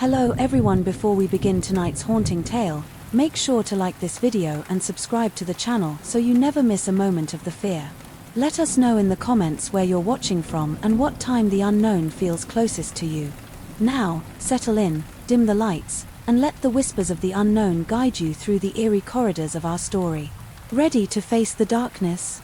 Hello everyone, before we begin tonight's haunting tale, make sure to like this video and subscribe to the channel so you never miss a moment of the fear. Let us know in the comments where you're watching from and what time the unknown feels closest to you. Now, settle in, dim the lights, and let the whispers of the unknown guide you through the eerie corridors of our story. Ready to face the darkness?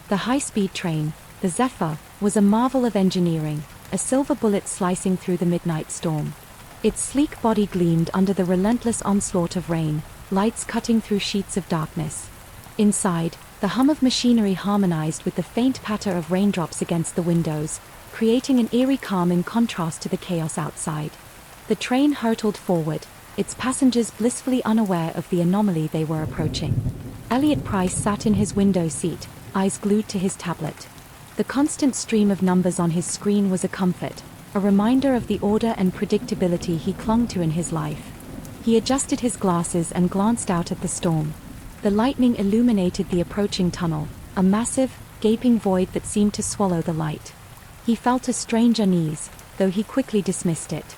The high-speed train, the Zephyr, was a marvel of engineering, a silver bullet slicing through the midnight storm. Its sleek body gleamed under the relentless onslaught of rain, lights cutting through sheets of darkness. Inside, the hum of machinery harmonized with the faint patter of raindrops against the windows, creating an eerie calm in contrast to the chaos outside. The train hurtled forward, its passengers blissfully unaware of the anomaly they were approaching. Elliot Price sat in his window seat, eyes glued to his tablet. The constant stream of numbers on his screen was a comfort, a reminder of the order and predictability he clung to in his life. He adjusted his glasses and glanced out at the storm. The lightning illuminated the approaching tunnel, a massive, gaping void that seemed to swallow the light. He felt a strange unease, though he quickly dismissed it.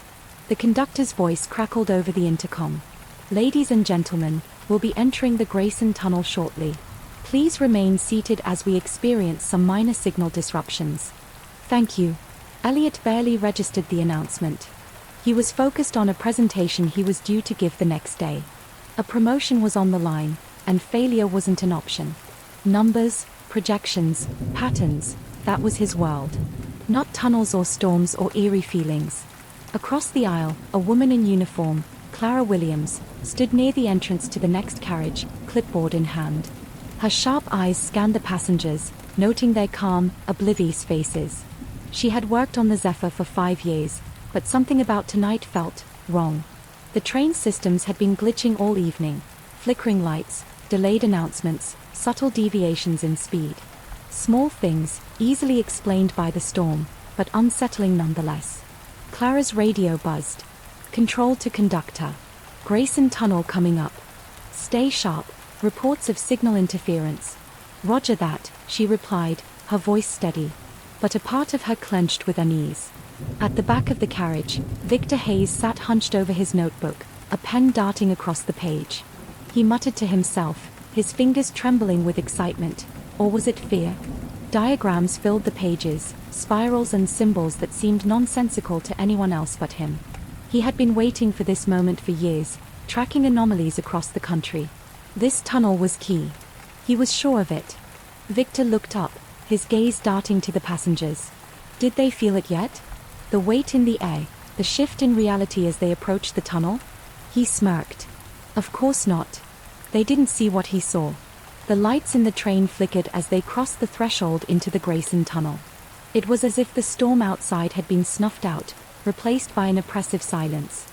The conductor's voice crackled over the intercom. "Ladies and gentlemen, we'll be entering the Grayson Tunnel shortly. Please remain seated as we experience some minor signal disruptions." "Thank you." Elliot barely registered the announcement. He was focused on a presentation he was due to give the next day. A promotion was on the line, and failure wasn't an option. Numbers, projections, patterns, that was his world. Not tunnels or storms or eerie feelings. Across the aisle, a woman in uniform, Clara Williams, stood near the entrance to the next carriage, clipboard in hand. Her sharp eyes scanned the passengers, noting their calm, oblivious faces. She had worked on the Zephyr for 5 years, but something about tonight felt wrong. The train systems had been glitching all evening, flickering lights, delayed announcements, subtle deviations in speed. Small things, easily explained by the storm, but unsettling nonetheless. Clara's radio buzzed. "Control to conductor. Grayson Tunnel coming up. Stay sharp, reports of signal interference." "Roger that," she replied, her voice steady. But a part of her clenched with unease. At the back of the carriage, Victor Hayes sat hunched over his notebook, a pen darting across the page. He muttered to himself, his fingers trembling with excitement. Or was it fear? Diagrams filled the pages, spirals and symbols that seemed nonsensical to anyone else but him. He had been waiting for this moment for years, tracking anomalies across the country. This tunnel was key. He was sure of it. Victor looked up, his gaze darting to the passengers. Did they feel it yet? The weight in the air, the shift in reality as they approached the tunnel? He smirked. Of course not. They didn't see what he saw. The lights in the train flickered as they crossed the threshold into the Grayson Tunnel. It was as if the storm outside had been snuffed out, replaced by an oppressive silence.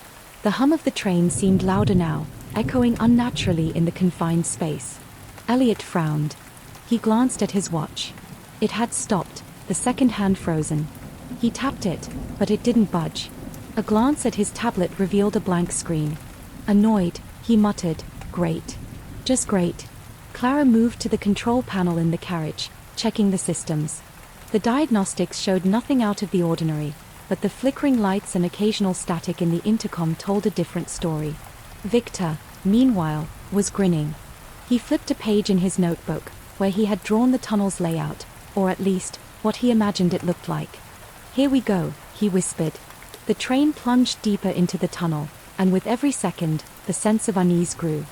The hum of the train seemed louder now, echoing unnaturally in the confined space. Elliot frowned. He glanced at his watch. It had stopped, the second hand frozen. He tapped it, but it didn't budge. A glance at his tablet revealed a blank screen. Annoyed, he muttered, "Great. Just great." Clara moved to the control panel in the carriage, checking the systems. The diagnostics showed nothing out of the ordinary, but the flickering lights and occasional static in the intercom told a different story. Victor, meanwhile, was grinning. He flipped a page in his notebook, where he had drawn the tunnel's layout, or at least, what he imagined it looked like. "Here we go," he whispered. The train plunged deeper into the tunnel, and with every second, the sense of unease grew.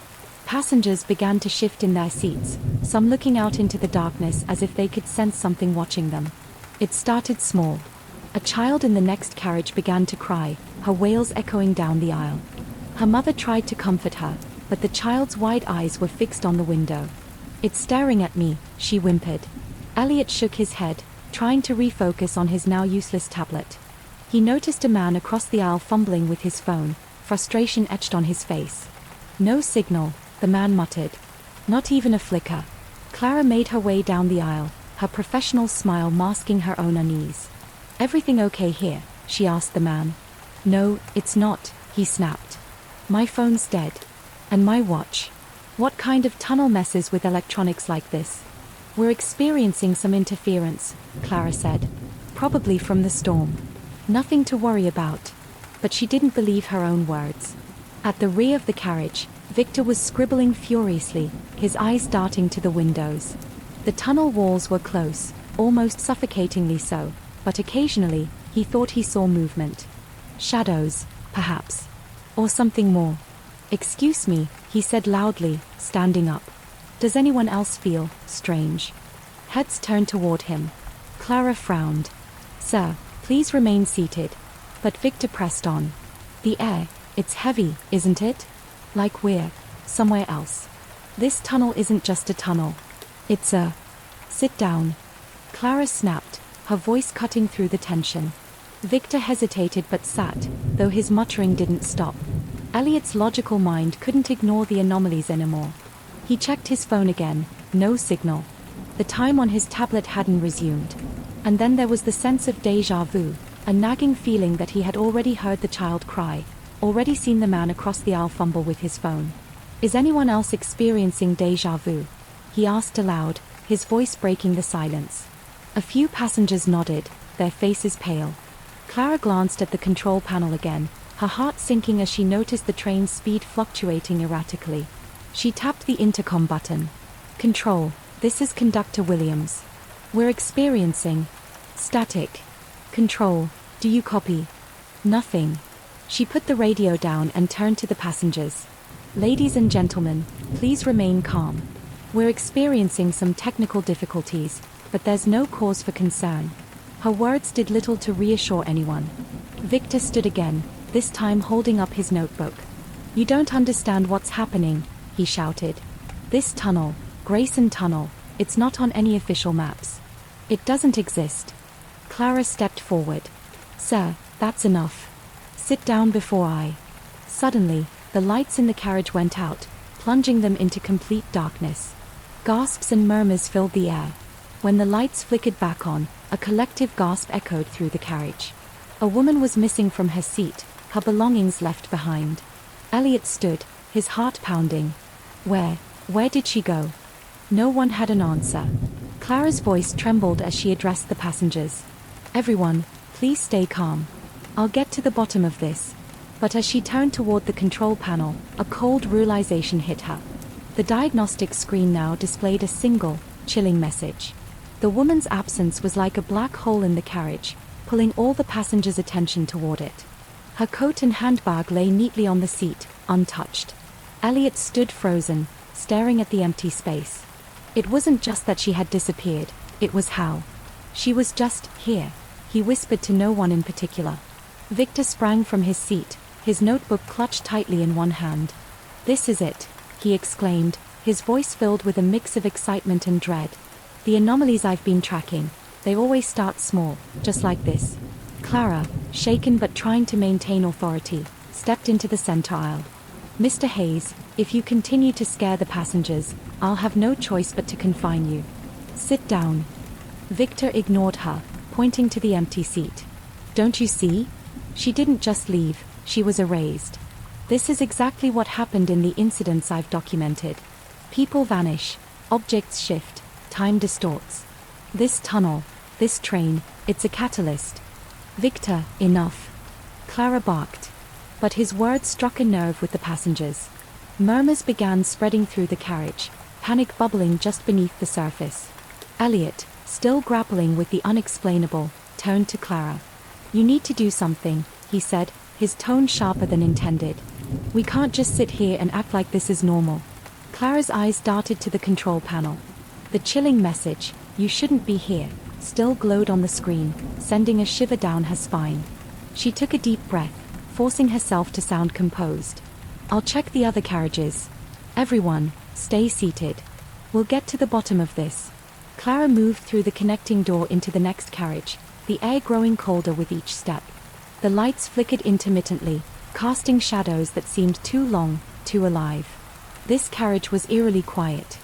Passengers began to shift in their seats, some looking out into the darkness as if they could sense something watching them. It started small. A child in the next carriage began to cry, her wails echoing down the aisle. Her mother tried to comfort her, but the child's wide eyes were fixed on the window. "It's staring at me," she whimpered. Elliot shook his head, trying to refocus on his now useless tablet. He noticed a man across the aisle fumbling with his phone, frustration etched on his face. "No signal," the man muttered. "Not even a flicker." Clara made her way down the aisle, her professional smile masking her own unease. "Everything okay here?" she asked the man. "No, it's not," he snapped. "My phone's dead. And my watch. What kind of tunnel messes with electronics like this?" "We're experiencing some interference," Clara said. "Probably from the storm. Nothing to worry about." but she didn't believe her own words. At the rear of the carriage, Victor was scribbling furiously, his eyes darting to the windows. The tunnel walls were close, almost suffocatingly so, but occasionally, he thought he saw movement. Shadows, perhaps. Or something more. "Excuse me," he said loudly, standing up. "Does anyone else feel strange?" Heads turned toward him. Clara frowned. "Sir, please remain seated." But Victor pressed on. "The air, it's heavy, isn't it? Like we're somewhere else. This tunnel isn't just a tunnel. It's a..." "Sit down." Clara snapped, her voice cutting through the tension. Victor hesitated but sat, though his muttering didn't stop. Elliot's logical mind couldn't ignore the anomalies anymore. He checked his phone again, no signal. The time on his tablet hadn't resumed. And then there was the sense of déjà vu, a nagging feeling that he had already heard the child cry, already seen the man across the aisle fumble with his phone. "Is anyone else experiencing déjà vu?" he asked aloud, his voice breaking the silence. A few passengers nodded, their faces pale. Clara glanced at the control panel again, her heart sinking as she noticed the train's speed fluctuating erratically. She tapped the intercom button. "Control, this is Conductor Williams. We're experiencing static. Control, do you copy?" "Nothing." She put the radio down and turned to the passengers. "Ladies and gentlemen, please remain calm. We're experiencing some technical difficulties, but there's no cause for concern." Her words did little to reassure anyone. Victor stood again, this time holding up his notebook. "You don't understand what's happening," he shouted. "This tunnel, Grayson Tunnel, it's not on any official maps. It doesn't exist." Clara stepped forward. "Sir, that's enough. Sit down before I..." Suddenly, the lights in the carriage went out, plunging them into complete darkness. Gasps and murmurs filled the air. When the lights flickered back on, a collective gasp echoed through the carriage. A woman was missing from her seat, her belongings left behind. Elliot stood, his heart pounding. Where did she go? No one had an answer. Clara's voice trembled as she addressed the passengers. "Everyone, please stay calm. I'll get to the bottom of this." But as she turned toward the control panel, a cold realization hit her. The diagnostic screen now displayed a single, chilling message. The woman's absence was like a black hole in the carriage, pulling all the passengers' attention toward it. Her coat and handbag lay neatly on the seat, untouched. Elliot stood frozen, staring at the empty space. It wasn't just that she had disappeared, it was how. She was just here, he whispered to no one in particular. Victor sprang from his seat, his notebook clutched tightly in one hand. "This is it," he exclaimed, his voice filled with a mix of excitement and dread. "The anomalies I've been tracking, they always start small, just like this." Clara, shaken but trying to maintain authority, stepped into the center aisle. "Mr. Hayes, if you continue to scare the passengers, I'll have no choice but to confine you. Sit down." Victor ignored her, pointing to the empty seat. "Don't you see? She didn't just leave, she was erased. This is exactly what happened in the incidents I've documented. People vanish, objects shift, time distorts. This tunnel, this train, it's a catalyst." "Victor, enough." Clara barked. But his words struck a nerve with the passengers. Murmurs began spreading through the carriage, panic bubbling just beneath the surface. Elliot, still grappling with the unexplainable, turned to Clara. "You need to do something," he said, his tone sharper than intended. "We can't just sit here and act like this is normal." Clara's eyes darted to the control panel. The chilling message, "You shouldn't be here," still glowed on the screen, sending a shiver down her spine. She took a deep breath, forcing herself to sound composed. "I'll check the other carriages. Everyone, stay seated. We'll get to the bottom of this." Clara moved through the connecting door into the next carriage, the air growing colder with each step. The lights flickered intermittently, casting shadows that seemed too long, too alive. This carriage was eerily quiet.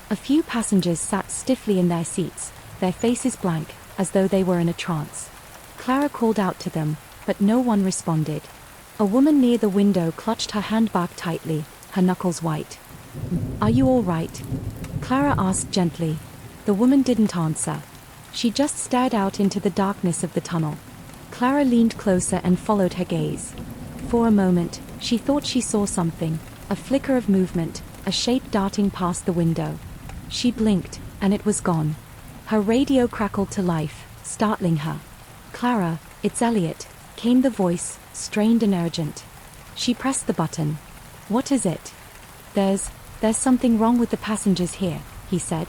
A few passengers sat stiffly in their seats, their faces blank, as though they were in a trance. Clara called out to them, but no one responded. A woman near the window clutched her handbag tightly, her knuckles white. "Are you all right?" Clara asked gently. The woman didn't answer. She just stared out into the darkness of the tunnel. Clara leaned closer and followed her gaze. For a moment, she thought she saw something, a flicker of movement, a shape darting past the window. She blinked, and it was gone. Her radio crackled to life, startling her. "Clara, it's Elliot," came the voice, strained and urgent. She pressed the button. "What is it?" There's something wrong with the passengers here," he said.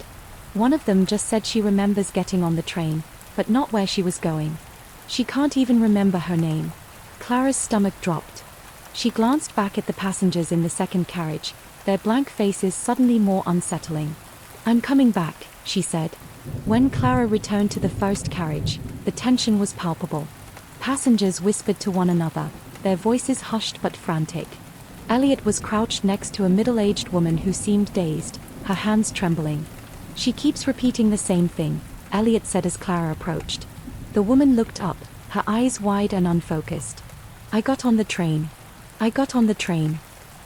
"One of them just said she remembers getting on the train, but not where she was going. She can't even remember her name." Clara's stomach dropped. She glanced back at the passengers in the second carriage, their blank faces suddenly more unsettling. "I'm coming back," she said. When Clara returned to the first carriage, the tension was palpable. Passengers whispered to one another, their voices hushed but frantic. Elliot was crouched next to a middle-aged woman who seemed dazed, her hands trembling. "She keeps repeating the same thing," Elliot said as Clara approached. The woman looked up, her eyes wide and unfocused. "I got on the train. I got on the train.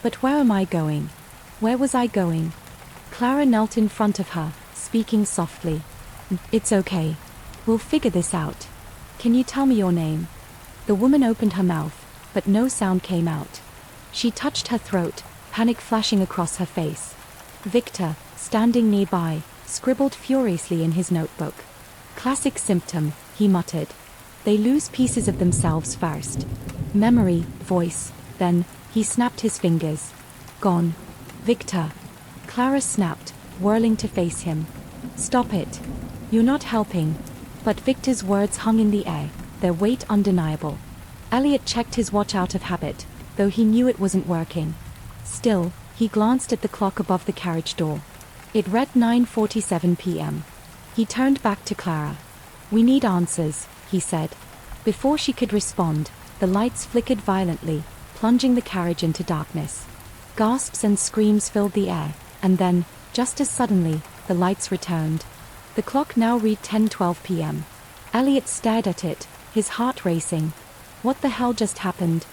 But where am I going? Where was I going?" Clara knelt in front of her, speaking softly. "It's okay. We'll figure this out. Can you tell me your name?" The woman opened her mouth, but no sound came out. She touched her throat, panic flashing across her face. Victor, standing nearby, scribbled furiously in his notebook. "Classic symptom," he muttered. "They lose pieces of themselves first. Memory, voice, then," he snapped his fingers. "Gone. Victor." Clara snapped, whirling to face him. "Stop it. You're not helping." But Victor's words hung in the air, their weight undeniable. Elliot checked his watch out of habit, though he knew it wasn't working. Still, he glanced at the clock above the carriage door. It read 9:47 p.m. He turned back to Clara. "We need answers," he said. Before she could respond, the lights flickered violently, plunging the carriage into darkness. Gasps and screams filled the air, and then, just as suddenly, the lights returned. The clock now read 10:12 p.m. Elliot stared at it, his heart racing. What the hell just happened?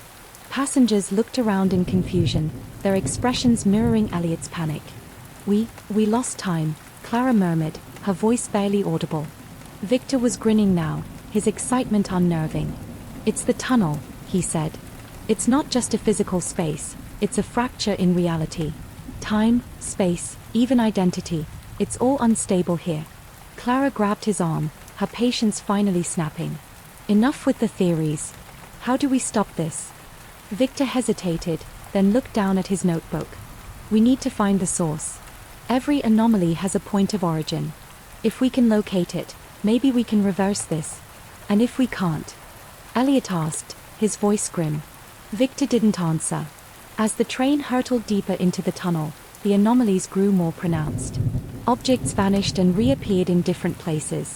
Passengers looked around in confusion, their expressions mirroring Elliot's panic. We lost time," Clara murmured, her voice barely audible. Victor was grinning now, his excitement unnerving. "It's the tunnel," he said. "It's not just a physical space, it's a fracture in reality. Time, space, even identity, it's all unstable here." Clara grabbed his arm, her patience finally snapping. "Enough with the theories. How do we stop this?" Victor hesitated, then looked down at his notebook. "We need to find the source. Every anomaly has a point of origin. If we can locate it, maybe we can reverse this. And if we can't?" Elliot asked, his voice grim. Victor didn't answer. As the train hurtled deeper into the tunnel, the anomalies grew more pronounced. Objects vanished and reappeared in different places.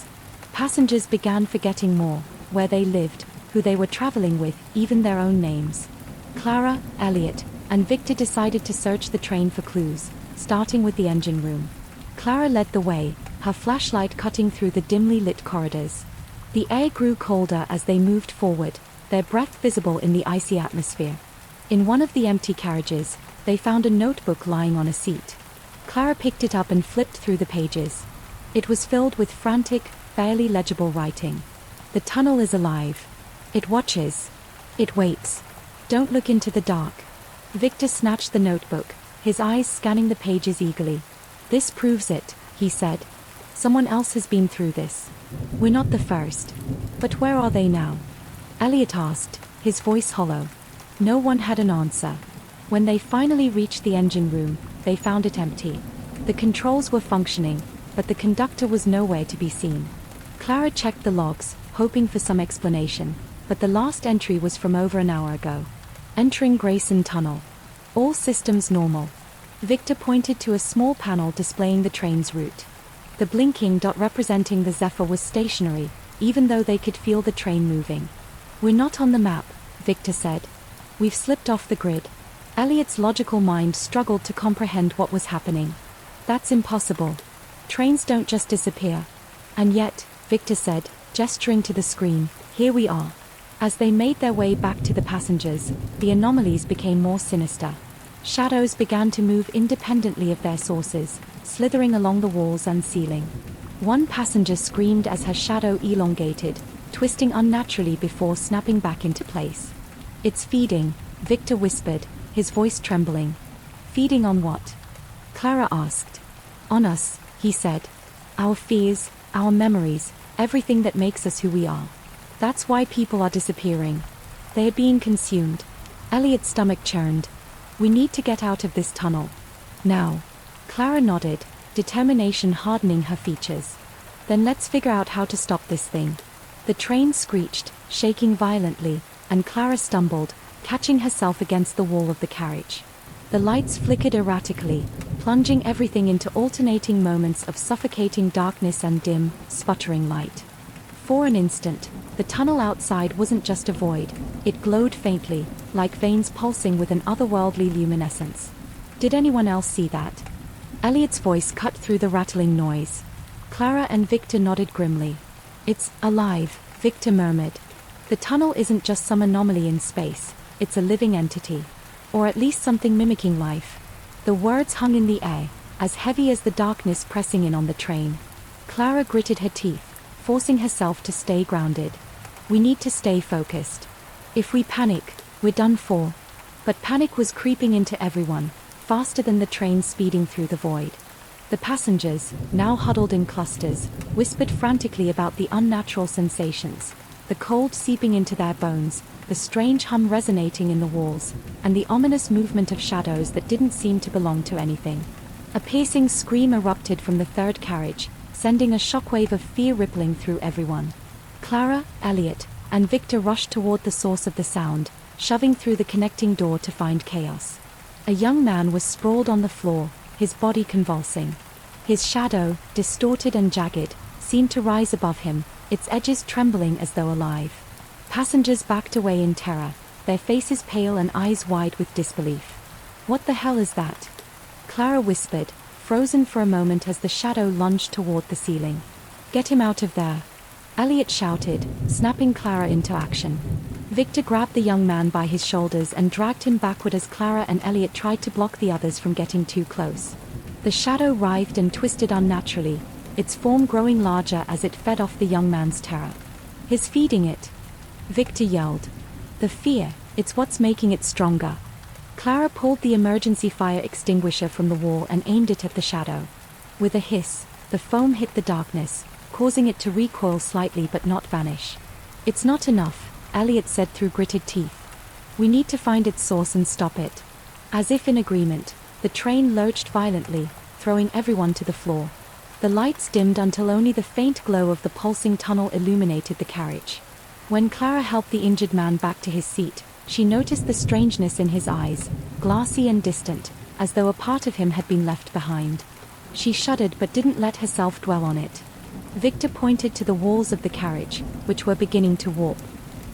Passengers began forgetting more, where they lived, who they were traveling with, even their own names. Clara, Elliot, and Victor decided to search the train for clues, starting with the engine room. Clara led the way, her flashlight cutting through the dimly lit corridors. The air grew colder as they moved forward, their breath visible in the icy atmosphere. In one of the empty carriages, they found a notebook lying on a seat. Clara picked it up and flipped through the pages. It was filled with frantic, barely legible writing. "The tunnel is alive. It watches. It waits. Don't look into the dark." Victor snatched the notebook, his eyes scanning the pages eagerly. "This proves it," he said. "Someone else has been through this. We're not the first. But where are they now?" Elliot asked, his voice hollow. No one had an answer. When they finally reached the engine room, they found it empty. The controls were functioning, but the conductor was nowhere to be seen. Clara checked the logs, hoping for some explanation, but the last entry was from over an hour ago. Entering Grayson Tunnel. All systems normal. Victor pointed to a small panel displaying the train's route. The blinking dot representing the Zephyr was stationary, even though they could feel the train moving. "We're not on the map," Victor said. "We've slipped off the grid." Elliot's logical mind struggled to comprehend what was happening. "That's impossible. Trains don't just disappear." "And yet," Victor said, gesturing to the screen, "here we are." As they made their way back to the passengers, the anomalies became more sinister. Shadows began to move independently of their sources, slithering along the walls and ceiling. One passenger screamed as her shadow elongated, twisting unnaturally before snapping back into place. "It's feeding," Victor whispered, his voice trembling. Feeding on what? Clara asked. On us, he said. Our fears, our memories, everything that makes us who we are. That's why people are disappearing. They are being consumed. Elliot's stomach churned. We need to get out of this tunnel. Now. Clara nodded, determination hardening her features. Then let's figure out how to stop this thing. The train screeched, shaking violently, and Clara stumbled, catching herself against the wall of the carriage. The lights flickered erratically, plunging everything into alternating moments of suffocating darkness and dim, sputtering light. For an instant, the tunnel outside wasn't just a void, it glowed faintly, like veins pulsing with an otherworldly luminescence. Did anyone else see that? Elliot's voice cut through the rattling noise. Clara and Victor nodded grimly. It's alive, Victor murmured. The tunnel isn't just some anomaly in space, it's a living entity. Or at least something mimicking life. The words hung in the air, as heavy as the darkness pressing in on the train. Clara gritted her teeth, forcing herself to stay grounded. We need to stay focused. If we panic, we're done for. But panic was creeping into everyone, faster than the train speeding through the void. The passengers, now huddled in clusters, whispered frantically about the unnatural sensations, the cold seeping into their bones, the strange hum resonating in the walls, and the ominous movement of shadows that didn't seem to belong to anything. A piercing scream erupted from the third carriage, sending a shockwave of fear rippling through everyone. Clara, Elliot, and Victor rushed toward the source of the sound, shoving through the connecting door to find chaos. A young man was sprawled on the floor, his body convulsing. His shadow, distorted and jagged, seemed to rise above him, its edges trembling as though alive. Passengers backed away in terror, their faces pale and eyes wide with disbelief. What the hell is that? Clara whispered, frozen for a moment as the shadow lunged toward the ceiling. Get him out of there. Elliot shouted, snapping Clara into action. Victor grabbed the young man by his shoulders and dragged him backward as Clara and Elliot tried to block the others from getting too close. The shadow writhed and twisted unnaturally, its form growing larger as it fed off the young man's terror. He's feeding it. Victor yelled. The fear, it's what's making it stronger. Clara pulled the emergency fire extinguisher from the wall and aimed it at the shadow. With a hiss, the foam hit the darkness, causing it to recoil slightly but not vanish. It's not enough, Elliot said through gritted teeth. We need to find its source and stop it. As if in agreement, the train lurched violently, throwing everyone to the floor. The lights dimmed until only the faint glow of the pulsing tunnel illuminated the carriage. When Clara helped the injured man back to his seat, she noticed the strangeness in his eyes, glassy and distant, as though a part of him had been left behind. She shuddered but didn't let herself dwell on it. Victor pointed to the walls of the carriage, which were beginning to warp.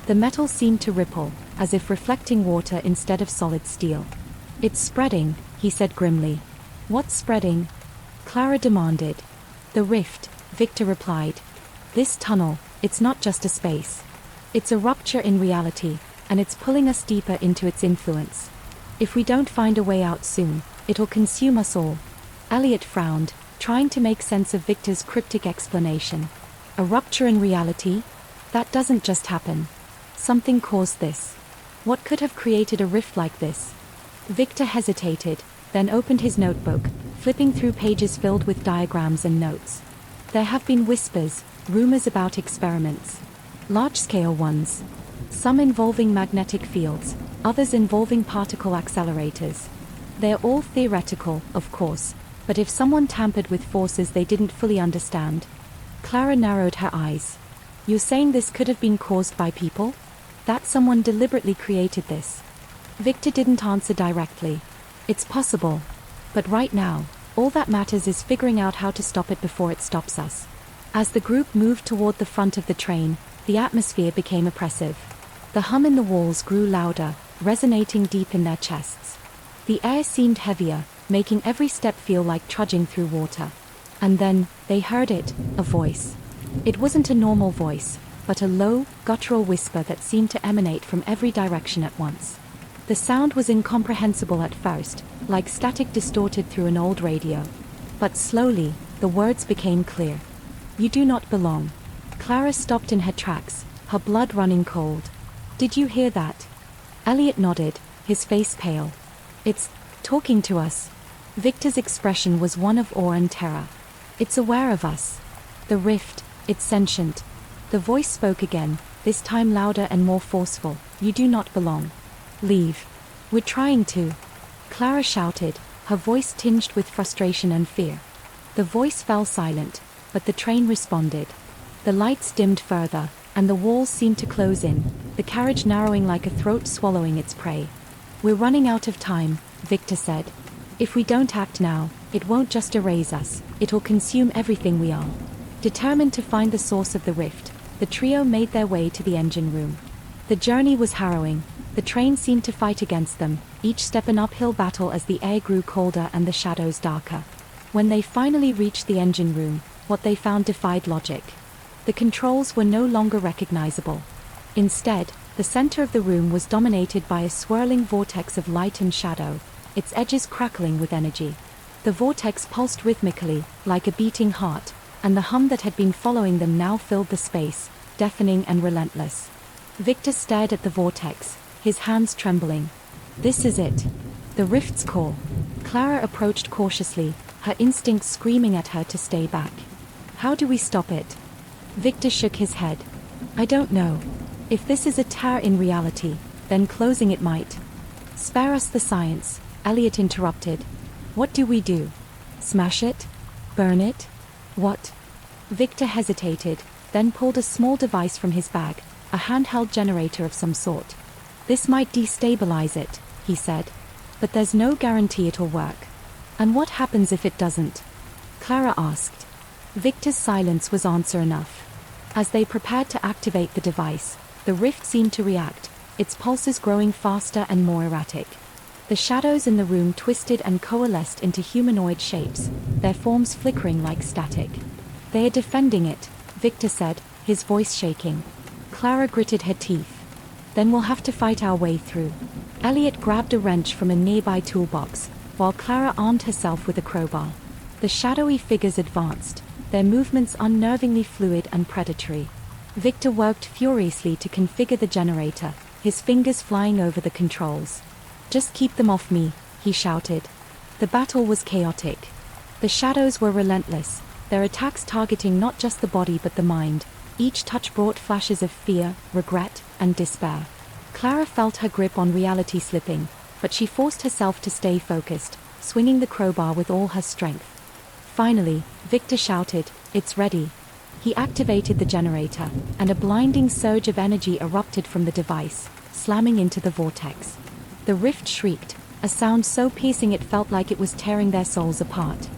The metal seemed to ripple, as if reflecting water instead of solid steel. It's spreading, he said grimly. What's spreading? Clara demanded. The rift, Victor replied. This tunnel, it's not just a space. It's a rupture in reality, and it's pulling us deeper into its influence. If we don't find a way out soon, it'll consume us all. Elliot frowned, trying to make sense of Victor's cryptic explanation. A rupture in reality? That doesn't just happen. Something caused this. What could have created a rift like this? Victor hesitated, then opened his notebook, flipping through pages filled with diagrams and notes. There have been whispers, rumors about experiments. Large-scale ones. Some involving magnetic fields, others involving particle accelerators. They're all theoretical, of course, but if someone tampered with forces they didn't fully understand. Clara narrowed her eyes. You're saying this could have been caused by people? That someone deliberately created this? Victor didn't answer directly. It's possible. But right now, all that matters is figuring out how to stop it before it stops us. As the group moved toward the front of the train, the atmosphere became oppressive. The hum in the walls grew louder, resonating deep in their chests. The air seemed heavier, making every step feel like trudging through water. And then, they heard it, a voice. It wasn't a normal voice, but a low, guttural whisper that seemed to emanate from every direction at once. The sound was incomprehensible at first, like static distorted through an old radio. But slowly, the words became clear. You do not belong. Clara stopped in her tracks, her blood running cold. Did you hear that? Elliot nodded, his face pale. It's talking to us. Victor's expression was one of awe and terror. It's aware of us. The rift, it's sentient. The voice spoke again, this time louder and more forceful. You do not belong. Leave. We're trying to. Clara shouted, her voice tinged with frustration and fear. The voice fell silent, but the train responded. The lights dimmed further, and the walls seemed to close in, the carriage narrowing like a throat swallowing its prey. We're running out of time, Victor said. If we don't act now, it won't just erase us, it'll consume everything we are. Determined to find the source of the rift, the trio made their way to the engine room. The journey was harrowing. The train seemed to fight against them, each step an uphill battle as the air grew colder and the shadows darker. When they finally reached the engine room, what they found defied logic. The controls were no longer recognizable. Instead, the center of the room was dominated by a swirling vortex of light and shadow, its edges crackling with energy. The vortex pulsed rhythmically, like a beating heart, and the hum that had been following them now filled the space, deafening and relentless. Victor stared at the vortex, his hands trembling. This is it. The rift's core. Clara approached cautiously, her instincts screaming at her to stay back. How do we stop it? Victor shook his head. I don't know. If this is a tear in reality, then closing it might. Spare us the science, Elliot interrupted. What do we do? Smash it? Burn it? What? Victor hesitated, then pulled a small device from his bag, a handheld generator of some sort. This might destabilize it, he said. But there's no guarantee it'll work. And what happens if it doesn't? Clara asked. Victor's silence was answer enough. As they prepared to activate the device, the rift seemed to react, its pulses growing faster and more erratic. The shadows in the room twisted and coalesced into humanoid shapes, their forms flickering like static. They are defending it, Victor said, his voice shaking. Clara gritted her teeth. Then we'll have to fight our way through. Elliot grabbed a wrench from a nearby toolbox, while Clara armed herself with a crowbar. The shadowy figures advanced, their movements unnervingly fluid and predatory. Victor worked furiously to configure the generator, his fingers flying over the controls. Just keep them off me, he shouted. The battle was chaotic. The shadows were relentless, their attacks targeting not just the body but the mind. Each touch brought flashes of fear, regret, and despair. Clara felt her grip on reality slipping, but she forced herself to stay focused, swinging the crowbar with all her strength. Finally, Victor shouted, "It's ready." He activated the generator, and a blinding surge of energy erupted from the device, slamming into the vortex. The rift shrieked, a sound so piercing it felt like it was tearing their souls apart.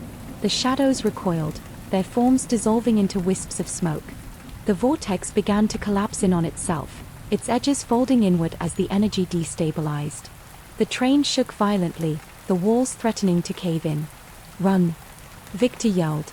The shadows recoiled, their forms dissolving into wisps of smoke. The vortex began to collapse in on itself, its edges folding inward as the energy destabilized. The train shook violently, the walls threatening to cave in. "Run!" Victor yelled.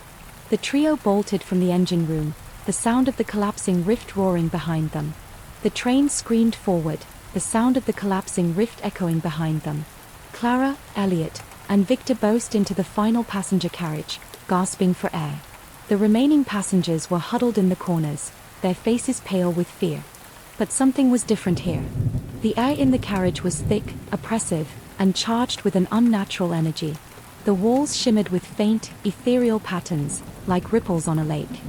The trio bolted from the engine room, the sound of the collapsing rift roaring behind them. The train screamed forward, the sound of the collapsing rift echoing behind them. Clara, Elliot, and Victor burst into the final passenger carriage, gasping for air. The remaining passengers were huddled in the corners, their faces pale with fear. But something was different here. The air in the carriage was thick, oppressive, and charged with an unnatural energy. The walls shimmered with faint, ethereal patterns, like ripples on a lake.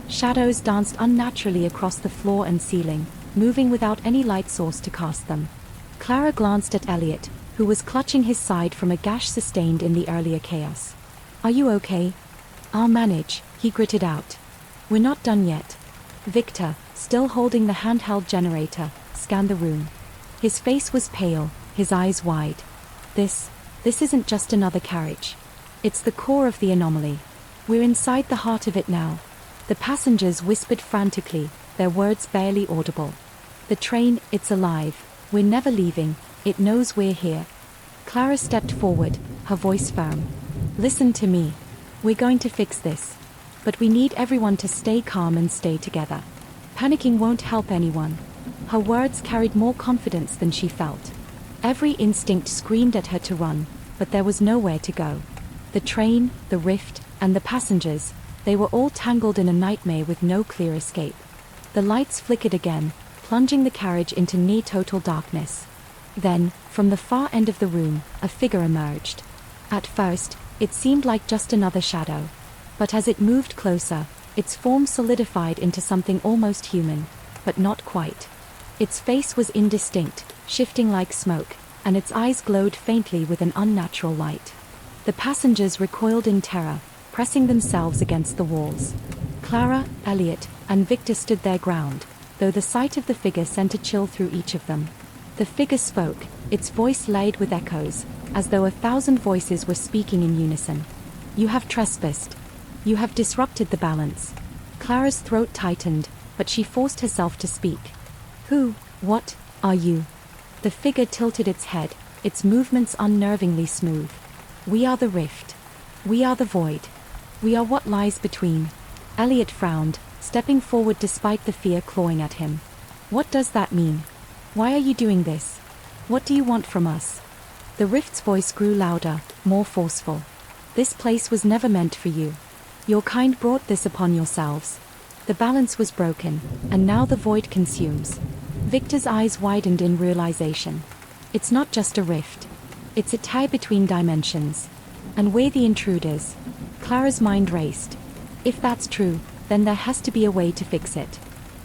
Shadows danced unnaturally across the floor and ceiling, moving without any light source to cast them. Clara glanced at Elliot, who was clutching his side from a gash sustained in the earlier chaos. "Are you okay?" "I'll manage," he gritted out. "We're not done yet." Victor, still holding the handheld generator, scanned the room. His face was pale, his eyes wide. This isn't just another carriage. It's the core of the anomaly. We're inside the heart of it now. The passengers whispered frantically, their words barely audible. "The train, it's alive. We're never leaving. It knows we're here." Clara stepped forward, her voice firm. "Listen to me. We're going to fix this. But we need everyone to stay calm and stay together. Panicking won't help anyone." Her words carried more confidence than she felt. Every instinct screamed at her to run, but there was nowhere to go. The train, the rift, and the passengers, they were all tangled in a nightmare with no clear escape. The lights flickered again, plunging the carriage into near-total darkness. Then, from the far end of the room, a figure emerged. At first, it seemed like just another shadow. But as it moved closer, its form solidified into something almost human, but not quite. Its face was indistinct, shifting like smoke, and its eyes glowed faintly with an unnatural light. The passengers recoiled in terror, pressing themselves against the walls. Clara, Elliot, and Victor stood their ground, though the sight of the figure sent a chill through each of them. The figure spoke, its voice laid with echoes, as though 1,000 voices were speaking in unison. "You have trespassed. You have disrupted the balance." Clara's throat tightened, but she forced herself to speak. What are you?" The figure tilted its head, its movements unnervingly smooth. "We are the rift. We are the void. We are what lies between." Elliot frowned, stepping forward despite the fear clawing at him. "What does that mean? Why are you doing this? What do you want from us?" The rift's voice grew louder, more forceful. "This place was never meant for you. Your kind brought this upon yourselves. The balance was broken, and now the void consumes." Victor's eyes widened in realization. It's not just a rift. It's a tie between dimensions. And we're the intruders. Clara's mind raced. If that's true, then there has to be a way to fix it.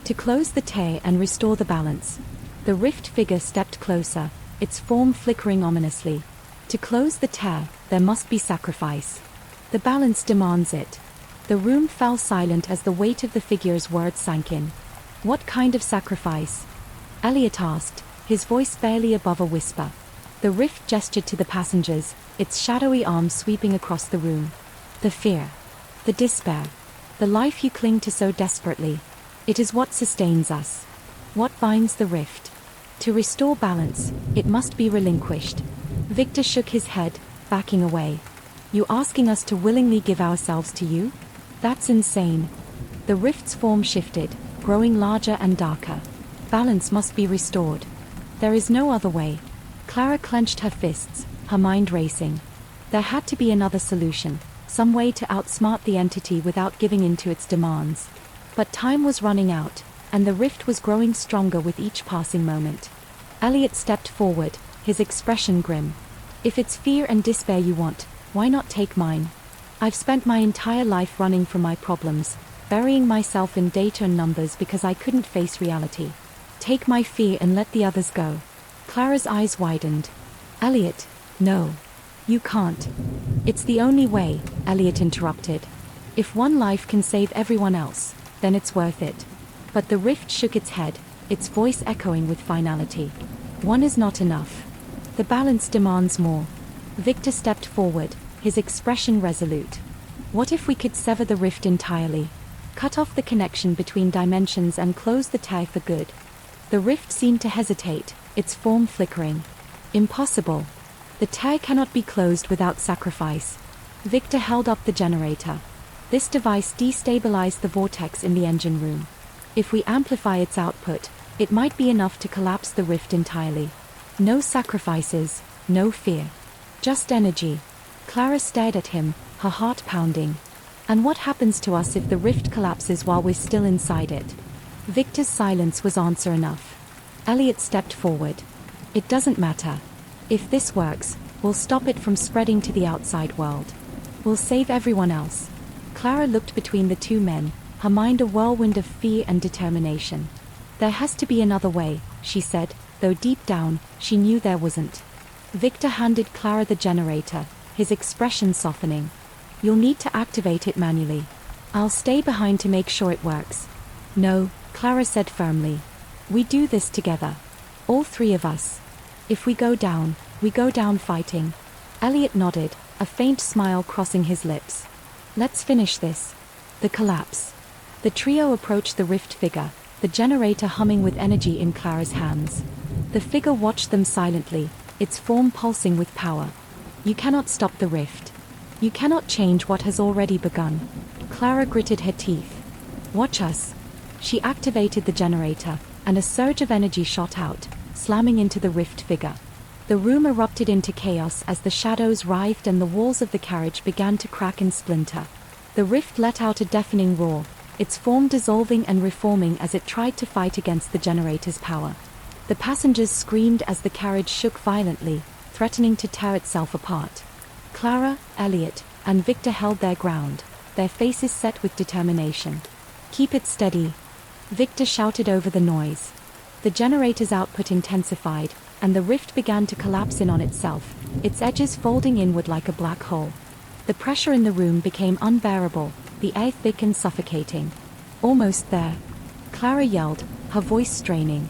To close the tie and restore the balance. The rift figure stepped closer, its form flickering ominously. To close the tear, there must be sacrifice. The balance demands it. The room fell silent as the weight of the figure's words sank in. "What kind of sacrifice?" Elliot asked, his voice barely above a whisper. The rift gestured to the passengers, its shadowy arms sweeping across the room. "The fear. The despair. The life you cling to so desperately. It is what sustains us. What binds the rift. To restore balance, it must be relinquished." Victor shook his head, backing away. "You asking us to willingly give ourselves to you? That's insane." The rift's form shifted, growing larger and darker. Balance must be restored. There is no other way. Clara clenched her fists, her mind racing. There had to be another solution, some way to outsmart the entity without giving in to its demands. But time was running out, and the rift was growing stronger with each passing moment. Elliot stepped forward, his expression grim. "If it's fear and despair you want, why not take mine? I've spent my entire life running from my problems, burying myself in data and numbers because I couldn't face reality. Take my fear and let the others go." Clara's eyes widened. "Elliot, no. You can't." "It's the only way," Elliot interrupted. "If one life can save everyone else, then it's worth it." But the rift shook its head, its voice echoing with finality. "One is not enough. The balance demands more." Victor stepped forward, his expression resolute. "What if we could sever the rift entirely? Cut off the connection between dimensions and close the tie for good?" The rift seemed to hesitate, its form flickering. "Impossible. The tie cannot be closed without sacrifice." Victor held up the generator. This device destabilized the vortex in the engine room. If we amplify its output, it might be enough to collapse the rift entirely. No sacrifices, no fear. Just energy. Clara stared at him, her heart pounding. "And what happens to us if the rift collapses while we're still inside it?" Victor's silence was answer enough. Elliot stepped forward. "It doesn't matter. If this works, we'll stop it from spreading to the outside world. We'll save everyone else." Clara looked between the two men, her mind a whirlwind of fear and determination. "There has to be another way," she said, though deep down, she knew there wasn't. Victor handed Clara the generator, his expression softening. "You'll need to activate it manually. I'll stay behind to make sure it works." "No," Clara said firmly. "We do this together. All three of us. If we go down, we go down fighting." Elliot nodded, a faint smile crossing his lips. "Let's finish this." The collapse. The trio approached the rift figure, the generator humming with energy in Clara's hands. The figure watched them silently, its form pulsing with power. "You cannot stop the rift. You cannot change what has already begun." Clara gritted her teeth. "Watch us." She activated the generator, and a surge of energy shot out, slamming into the rift figure. The room erupted into chaos as the shadows writhed and the walls of the carriage began to crack and splinter. The rift let out a deafening roar, its form dissolving and reforming as it tried to fight against the generator's power. The passengers screamed as the carriage shook violently, threatening to tear itself apart. Clara, Elliot, and Victor held their ground, their faces set with determination. "Keep it steady," Victor shouted over the noise. The generator's output intensified, and the rift began to collapse in on itself, its edges folding inward like a black hole. The pressure in the room became unbearable, the air thick and suffocating. "Almost there," Clara yelled, her voice straining.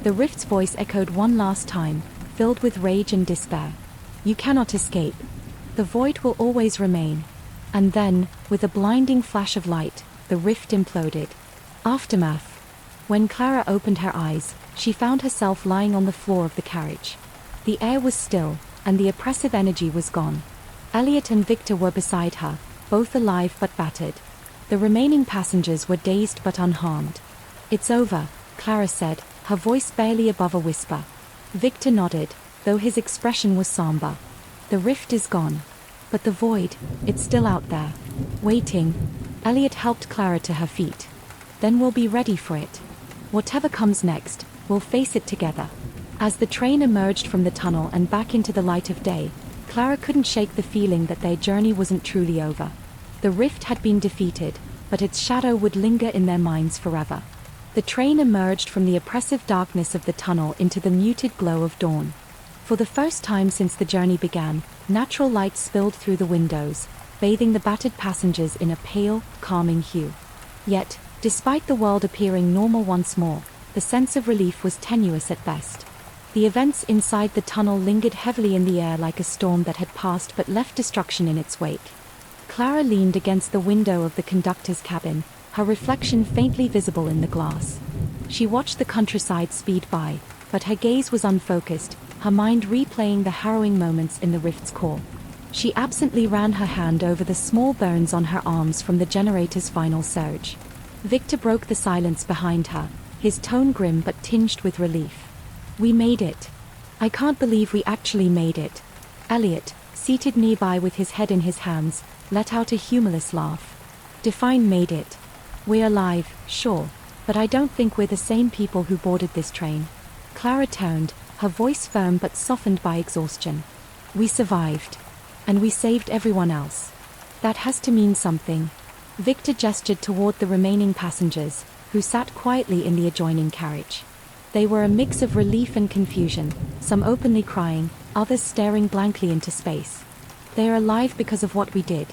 The rift's voice echoed one last time, filled with rage and despair. "You cannot escape. The void will always remain." And then, with a blinding flash of light, the rift imploded. Aftermath. When Clara opened her eyes, she found herself lying on the floor of the carriage. The air was still, and the oppressive energy was gone. Elliot and Victor were beside her, both alive but battered. The remaining passengers were dazed but unharmed. "It's over," Clara said, her voice barely above a whisper. Victor nodded, though his expression was somber. "The rift is gone. But the void, it's still out there, waiting." Elliot helped Clara to her feet. "Then we'll be ready for it. Whatever comes next, we'll face it together." As the train emerged from the tunnel and back into the light of day, Clara couldn't shake the feeling that their journey wasn't truly over. The rift had been defeated, but its shadow would linger in their minds forever. The train emerged from the oppressive darkness of the tunnel into the muted glow of dawn. For the first time since the journey began, natural light spilled through the windows, bathing the battered passengers in a pale, calming hue. Yet, despite the world appearing normal once more, the sense of relief was tenuous at best. The events inside the tunnel lingered heavily in the air like a storm that had passed but left destruction in its wake. Clara leaned against the window of the conductor's cabin, her reflection faintly visible in the glass. She watched the countryside speed by, but her gaze was unfocused, her mind replaying the harrowing moments in the rift's core. She absently ran her hand over the small burns on her arms from the generator's final surge. Victor broke the silence behind her, his tone grim but tinged with relief. "We made it. I can't believe we actually made it." Elliot, seated nearby with his head in his hands, let out a humorless laugh. "Define made it. We're alive, sure, but I don't think we're the same people who boarded this train." Clara turned, her voice firm but softened by exhaustion. "We survived. And we saved everyone else. That has to mean something." Victor gestured toward the remaining passengers, who sat quietly in the adjoining carriage. They were a mix of relief and confusion, some openly crying, others staring blankly into space. "They're alive because of what we did.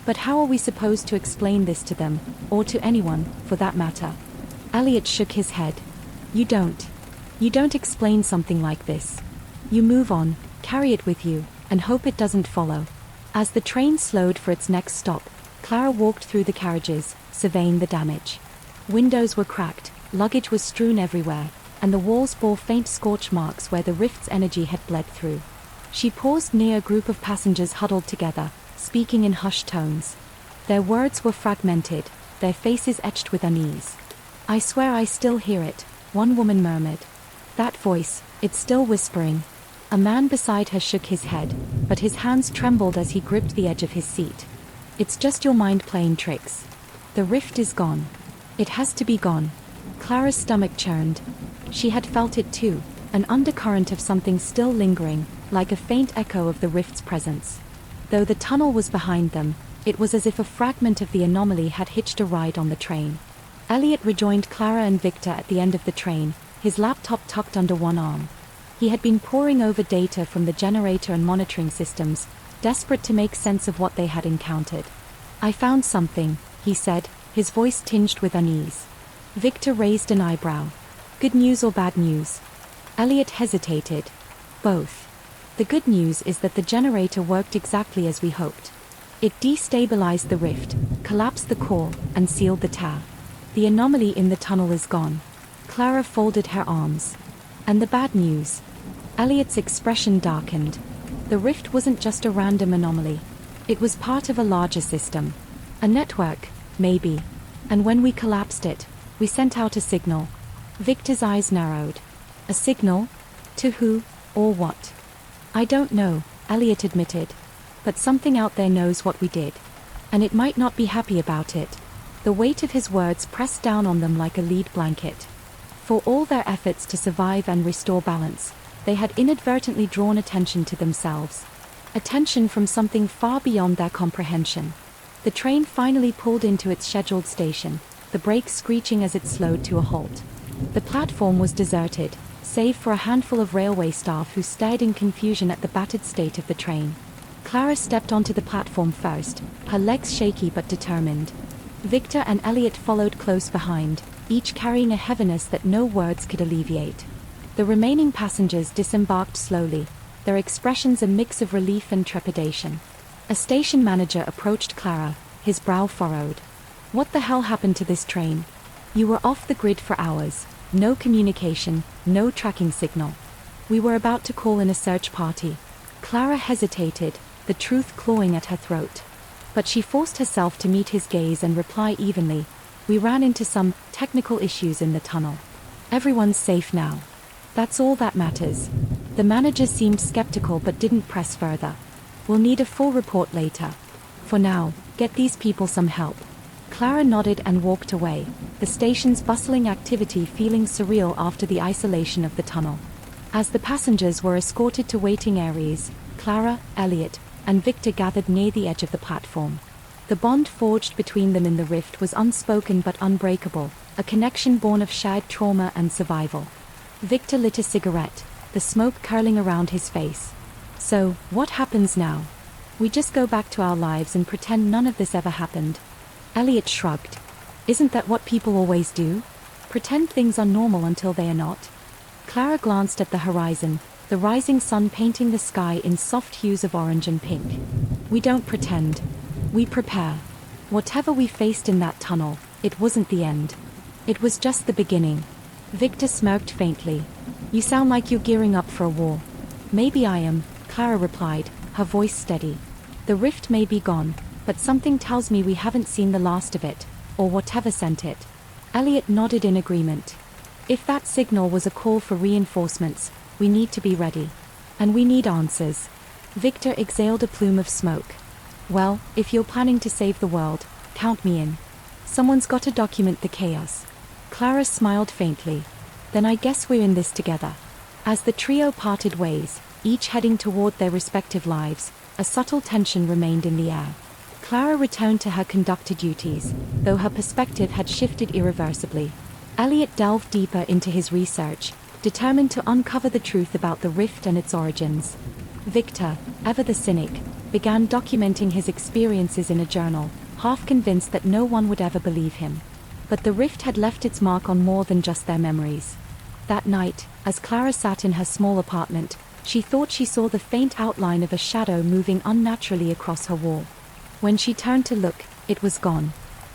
But how are we supposed to explain this to them, or to anyone, for that matter?" Elliot shook his head. You don't explain something like this. You move on, carry it with you, and hope it doesn't follow." As the train slowed for its next stop, Clara walked through the carriages, surveying the damage. Windows were cracked, luggage was strewn everywhere, and the walls bore faint scorch marks where the rift's energy had bled through. She paused near a group of passengers huddled together, speaking in hushed tones. Their words were fragmented, their faces etched with unease. "I swear I still hear it," one woman murmured. "That voice, it's still whispering." A man beside her shook his head, but his hands trembled as he gripped the edge of his seat. "It's just your mind playing tricks. The rift is gone. It has to be gone." Clara's stomach churned. She had felt it too, an undercurrent of something still lingering, like a faint echo of the rift's presence. Though the tunnel was behind them, it was as if a fragment of the anomaly had hitched a ride on the train. Elliot rejoined Clara and Victor at the end of the train, his laptop tucked under one arm. He had been poring over data from the generator and monitoring systems, desperate to make sense of what they had encountered. "I found something," he said, his voice tinged with unease. Victor raised an eyebrow. "Good news or bad news?" Elliot hesitated. "Both. The good news is that the generator worked exactly as we hoped. It destabilized the rift, collapsed the core, and sealed the tear. The anomaly in the tunnel is gone." Clara folded her arms. "And the bad news?" Elliot's expression darkened. The rift wasn't just a random anomaly. It was part of a larger system. A network, maybe. And when we collapsed it, we sent out a signal. Victor's eyes narrowed. "A signal? To who, or what?" "I don't know," Elliot admitted. "But something out there knows what we did. And it might not be happy about it." The weight of his words pressed down on them like a lead blanket. For all their efforts to survive and restore balance, they had inadvertently drawn attention to themselves. Attention from something far beyond their comprehension. The train finally pulled into its scheduled station, the brakes screeching as it slowed to a halt. The platform was deserted, save for a handful of railway staff who stared in confusion at the battered state of the train. Clara stepped onto the platform first, her legs shaky but determined. Victor and Elliot followed close behind, each carrying a heaviness that no words could alleviate. The remaining passengers disembarked slowly, their expressions a mix of relief and trepidation. A station manager approached Clara, his brow furrowed. "What the hell happened to this train? You were off the grid for hours. No communication, no tracking signal. We were about to call in a search party." Clara hesitated, the truth clawing at her throat. But she forced herself to meet his gaze and reply evenly. "We ran into some technical issues in the tunnel. Everyone's safe now. That's all that matters." The manager seemed skeptical but didn't press further. "We'll need a full report later. For now, get these people some help." Clara nodded and walked away, the station's bustling activity feeling surreal after the isolation of the tunnel. As the passengers were escorted to waiting areas, Clara, Elliot, and Victor gathered near the edge of the platform. The bond forged between them in the rift was unspoken but unbreakable, a connection born of shared trauma and survival. Victor lit a cigarette, the smoke curling around his face. "So, what happens now? We just go back to our lives and pretend none of this ever happened?" Elliot shrugged. "Isn't that what people always do? Pretend things are normal until they are not?" Clara glanced at the horizon, the rising sun painting the sky in soft hues of orange and pink. "We don't pretend. We prepare. Whatever we faced in that tunnel, it wasn't the end. It was just the beginning." Victor smirked faintly. "You sound like you're gearing up for a war." "Maybe I am," Clara replied, her voice steady. "The rift may be gone, but something tells me we haven't seen the last of it, or whatever sent it." Elliot nodded in agreement. "If that signal was a call for reinforcements, we need to be ready. And we need answers." Victor exhaled a plume of smoke. "Well, if you're planning to save the world, count me in. Someone's got to document the chaos." Clara smiled faintly. "Then I guess we're in this together." As the trio parted ways, each heading toward their respective lives, a subtle tension remained in the air. Clara returned to her conductor duties, though her perspective had shifted irreversibly. Elliot delved deeper into his research, determined to uncover the truth about the rift and its origins. Victor, ever the cynic, began documenting his experiences in a journal, half convinced that no one would ever believe him. But the rift had left its mark on more than just their memories. That night, as Clara sat in her small apartment, she thought she saw the faint outline of a shadow moving unnaturally across her wall. When she turned to look, it was gone.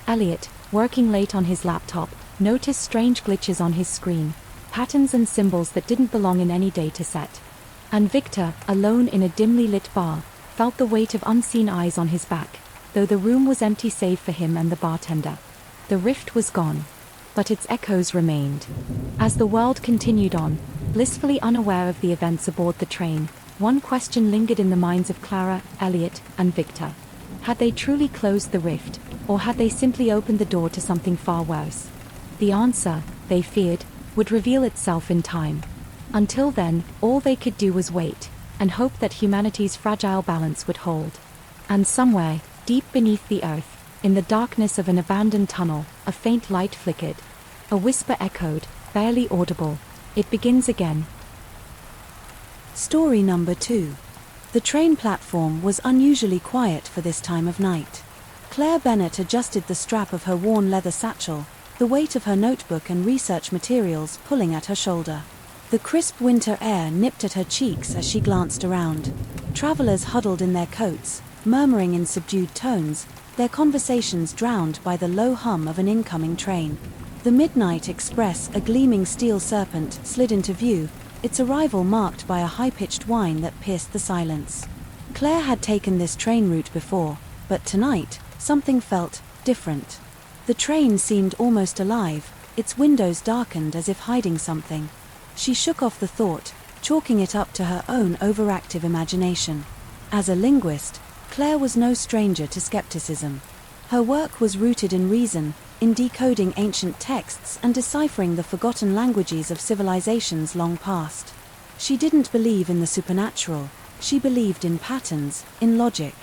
Elliot, working late on his laptop, noticed strange glitches on his screen, patterns and symbols that didn't belong in any data set. And Victor, alone in a dimly lit bar, felt the weight of unseen eyes on his back, though the room was empty save for him and the bartender. The rift was gone, but its echoes remained. As the world continued on, blissfully unaware of the events aboard the train, one question lingered in the minds of Clara, Elliot, and Victor. Had they truly closed the rift, or had they simply opened the door to something far worse? The answer, they feared, would reveal itself in time. Until then, all they could do was wait, and hope that humanity's fragile balance would hold. And somewhere, deep beneath the earth, in the darkness of an abandoned tunnel, a faint light flickered. A whisper echoed, barely audible. "It begins again." Story number 2. The train platform was unusually quiet for this time of night. Claire Bennett adjusted the strap of her worn leather satchel, the weight of her notebook and research materials pulling at her shoulder. The crisp winter air nipped at her cheeks as she glanced around. Travelers huddled in their coats, murmuring in subdued tones, their conversations drowned by the low hum of an incoming train. The Midnight Express, a gleaming steel serpent, slid into view, its arrival marked by a high-pitched whine that pierced the silence. Claire had taken this train route before, but tonight, something felt different. The train seemed almost alive, its windows darkened as if hiding something. She shook off the thought, chalking it up to her own overactive imagination. As a linguist, Claire was no stranger to skepticism. Her work was rooted in reason, in decoding ancient texts and deciphering the forgotten languages of civilizations long past. She didn't believe in the supernatural, she believed in patterns, in logic.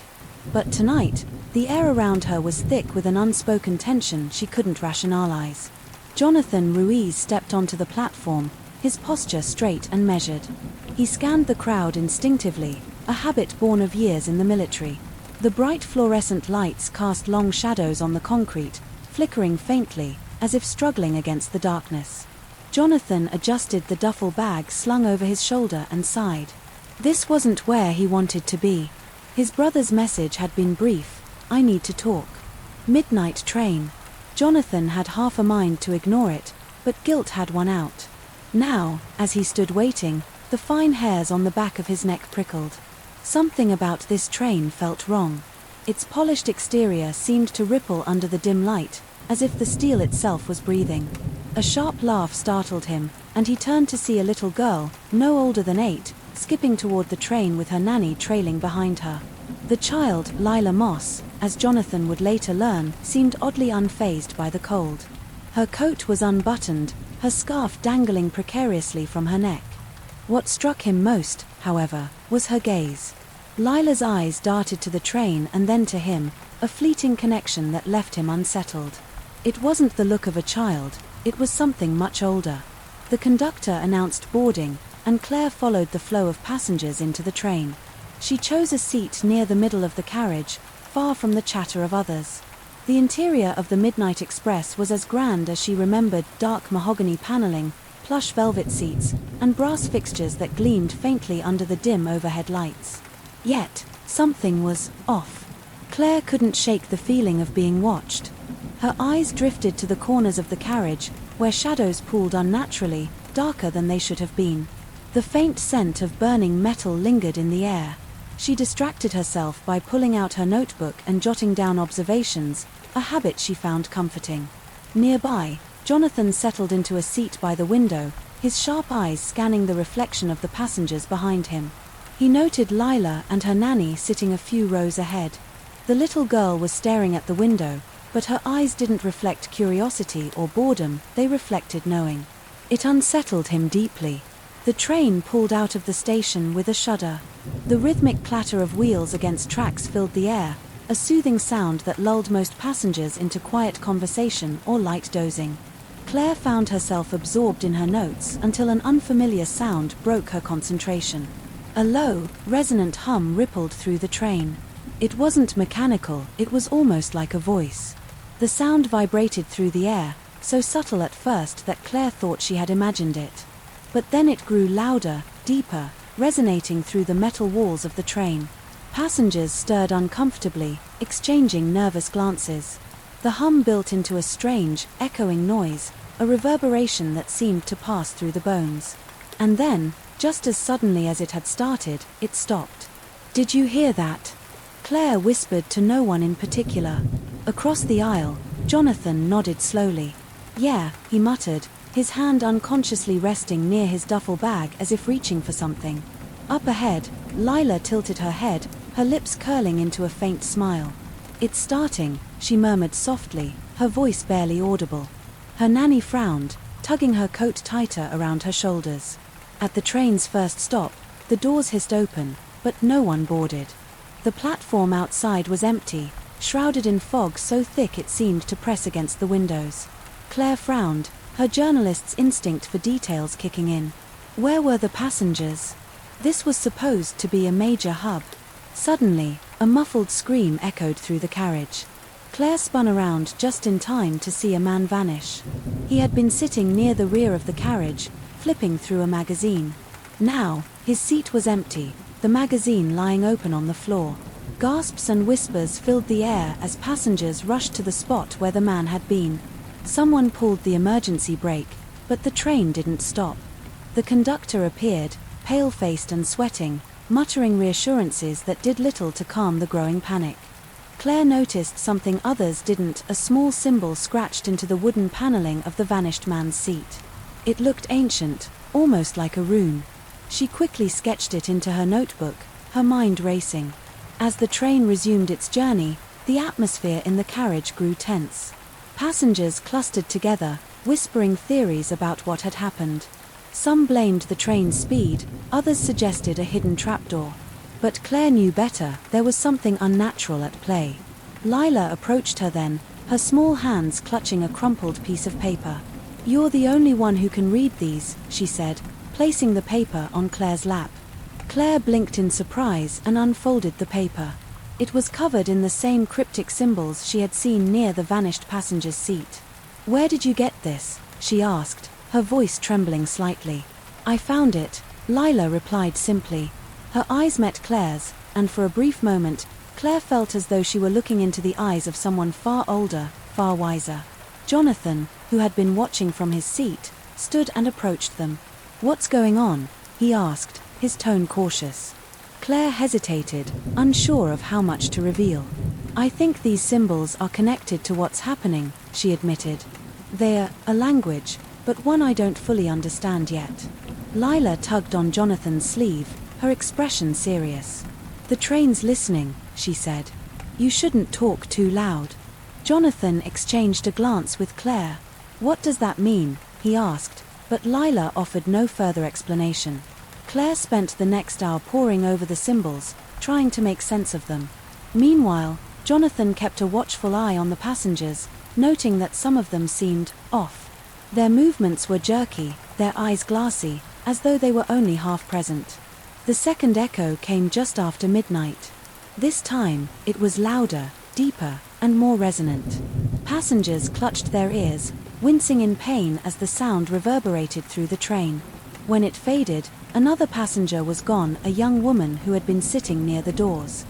But tonight, the air around her was thick with an unspoken tension she couldn't rationalize. Jonathan Ruiz stepped onto the platform, his posture straight and measured. He scanned the crowd instinctively, a habit born of years in the military. The bright fluorescent lights cast long shadows on the concrete, flickering faintly, as if struggling against the darkness. Jonathan adjusted the duffel bag slung over his shoulder and sighed. This wasn't where he wanted to be. His brother's message had been brief: "I need to talk." Midnight train. Jonathan had half a mind to ignore it, but guilt had won out. Now, as he stood waiting, the fine hairs on the back of his neck prickled. Something about this train felt wrong. Its polished exterior seemed to ripple under the dim light, as if the steel itself was breathing. A sharp laugh startled him, and he turned to see a little girl, no older than 8, skipping toward the train with her nanny trailing behind her. The child, Lila Moss, as Jonathan would later learn, seemed oddly unfazed by the cold. Her coat was unbuttoned, her scarf dangling precariously from her neck. What struck him most, however, was her gaze. Lila's eyes darted to the train and then to him, a fleeting connection that left him unsettled. It wasn't the look of a child, it was something much older. The conductor announced boarding, and Claire followed the flow of passengers into the train. She chose a seat near the middle of the carriage, far from the chatter of others. The interior of the Midnight Express was as grand as she remembered: dark mahogany paneling, plush velvet seats, and brass fixtures that gleamed faintly under the dim overhead lights. Yet, something was off. Claire couldn't shake the feeling of being watched. Her eyes drifted to the corners of the carriage, where shadows pooled unnaturally, darker than they should have been. The faint scent of burning metal lingered in the air. She distracted herself by pulling out her notebook and jotting down observations, a habit she found comforting. Nearby, Jonathan settled into a seat by the window, his sharp eyes scanning the reflection of the passengers behind him. He noted Lila and her nanny sitting a few rows ahead. The little girl was staring at the window, but her eyes didn't reflect curiosity or boredom, they reflected knowing. It unsettled him deeply. The train pulled out of the station with a shudder. The rhythmic clatter of wheels against tracks filled the air, a soothing sound that lulled most passengers into quiet conversation or light dozing. Claire found herself absorbed in her notes until an unfamiliar sound broke her concentration. A low, resonant hum rippled through the train. It wasn't mechanical, it was almost like a voice. The sound vibrated through the air, so subtle at first that Claire thought she had imagined it. But then it grew louder, deeper, resonating through the metal walls of the train. Passengers stirred uncomfortably, exchanging nervous glances. The hum built into a strange, echoing noise, a reverberation that seemed to pass through the bones. And then, just as suddenly as it had started, it stopped. "Did you hear that?" Claire whispered to no one in particular. Across the aisle, Jonathan nodded slowly. "Yeah," he muttered, his hand unconsciously resting near his duffel bag as if reaching for something. Up ahead, Lila tilted her head, her lips curling into a faint smile. "It's starting," she murmured softly, her voice barely audible. Her nanny frowned, tugging her coat tighter around her shoulders. At the train's first stop, the doors hissed open, but no one boarded. The platform outside was empty, shrouded in fog so thick it seemed to press against the windows. Claire frowned, her journalist's instinct for details kicking in. Where were the passengers? This was supposed to be a major hub. Suddenly, a muffled scream echoed through the carriage. Claire spun around just in time to see a man vanish. He had been sitting near the rear of the carriage, flipping through a magazine. Now, his seat was empty, the magazine lying open on the floor. Gasps and whispers filled the air as passengers rushed to the spot where the man had been. Someone pulled the emergency brake, but the train didn't stop. The conductor appeared, pale-faced and sweating, muttering reassurances that did little to calm the growing panic. Claire noticed something others didn't: a small symbol scratched into the wooden paneling of the vanished man's seat. It looked ancient, almost like a rune. She quickly sketched it into her notebook, her mind racing. As the train resumed its journey, the atmosphere in the carriage grew tense. Passengers clustered together, whispering theories about what had happened. Some blamed the train's speed, others suggested a hidden trapdoor. But Claire knew better, there was something unnatural at play. Lila approached her then, her small hands clutching a crumpled piece of paper. "You're the only one who can read these," she said, placing the paper on Claire's lap. Claire blinked in surprise and unfolded the paper. It was covered in the same cryptic symbols she had seen near the vanished passenger's seat. "Where did you get this?" she asked, her voice trembling slightly. "I found it," Lila replied simply. Her eyes met Claire's, and for a brief moment, Claire felt as though she were looking into the eyes of someone far older, far wiser. Jonathan, who had been watching from his seat, stood and approached them. "What's going on?" he asked, his tone cautious. Claire hesitated, unsure of how much to reveal. "I think these symbols are connected to what's happening," she admitted. "They're a language, but one I don't fully understand yet." Lila tugged on Jonathan's sleeve, her expression serious. "The train's listening," she said. "You shouldn't talk too loud." Jonathan exchanged a glance with Claire. "What does that mean?" he asked, but Lila offered no further explanation. Claire spent the next hour poring over the symbols, trying to make sense of them. Meanwhile, Jonathan kept a watchful eye on the passengers, noting that some of them seemed off. Their movements were jerky, their eyes glassy, as though they were only half present. The second echo came just after midnight. This time, it was louder, deeper, and more resonant. Passengers clutched their ears, wincing in pain as the sound reverberated through the train. When it faded, another passenger was gone, a young woman who had been sitting near the doors.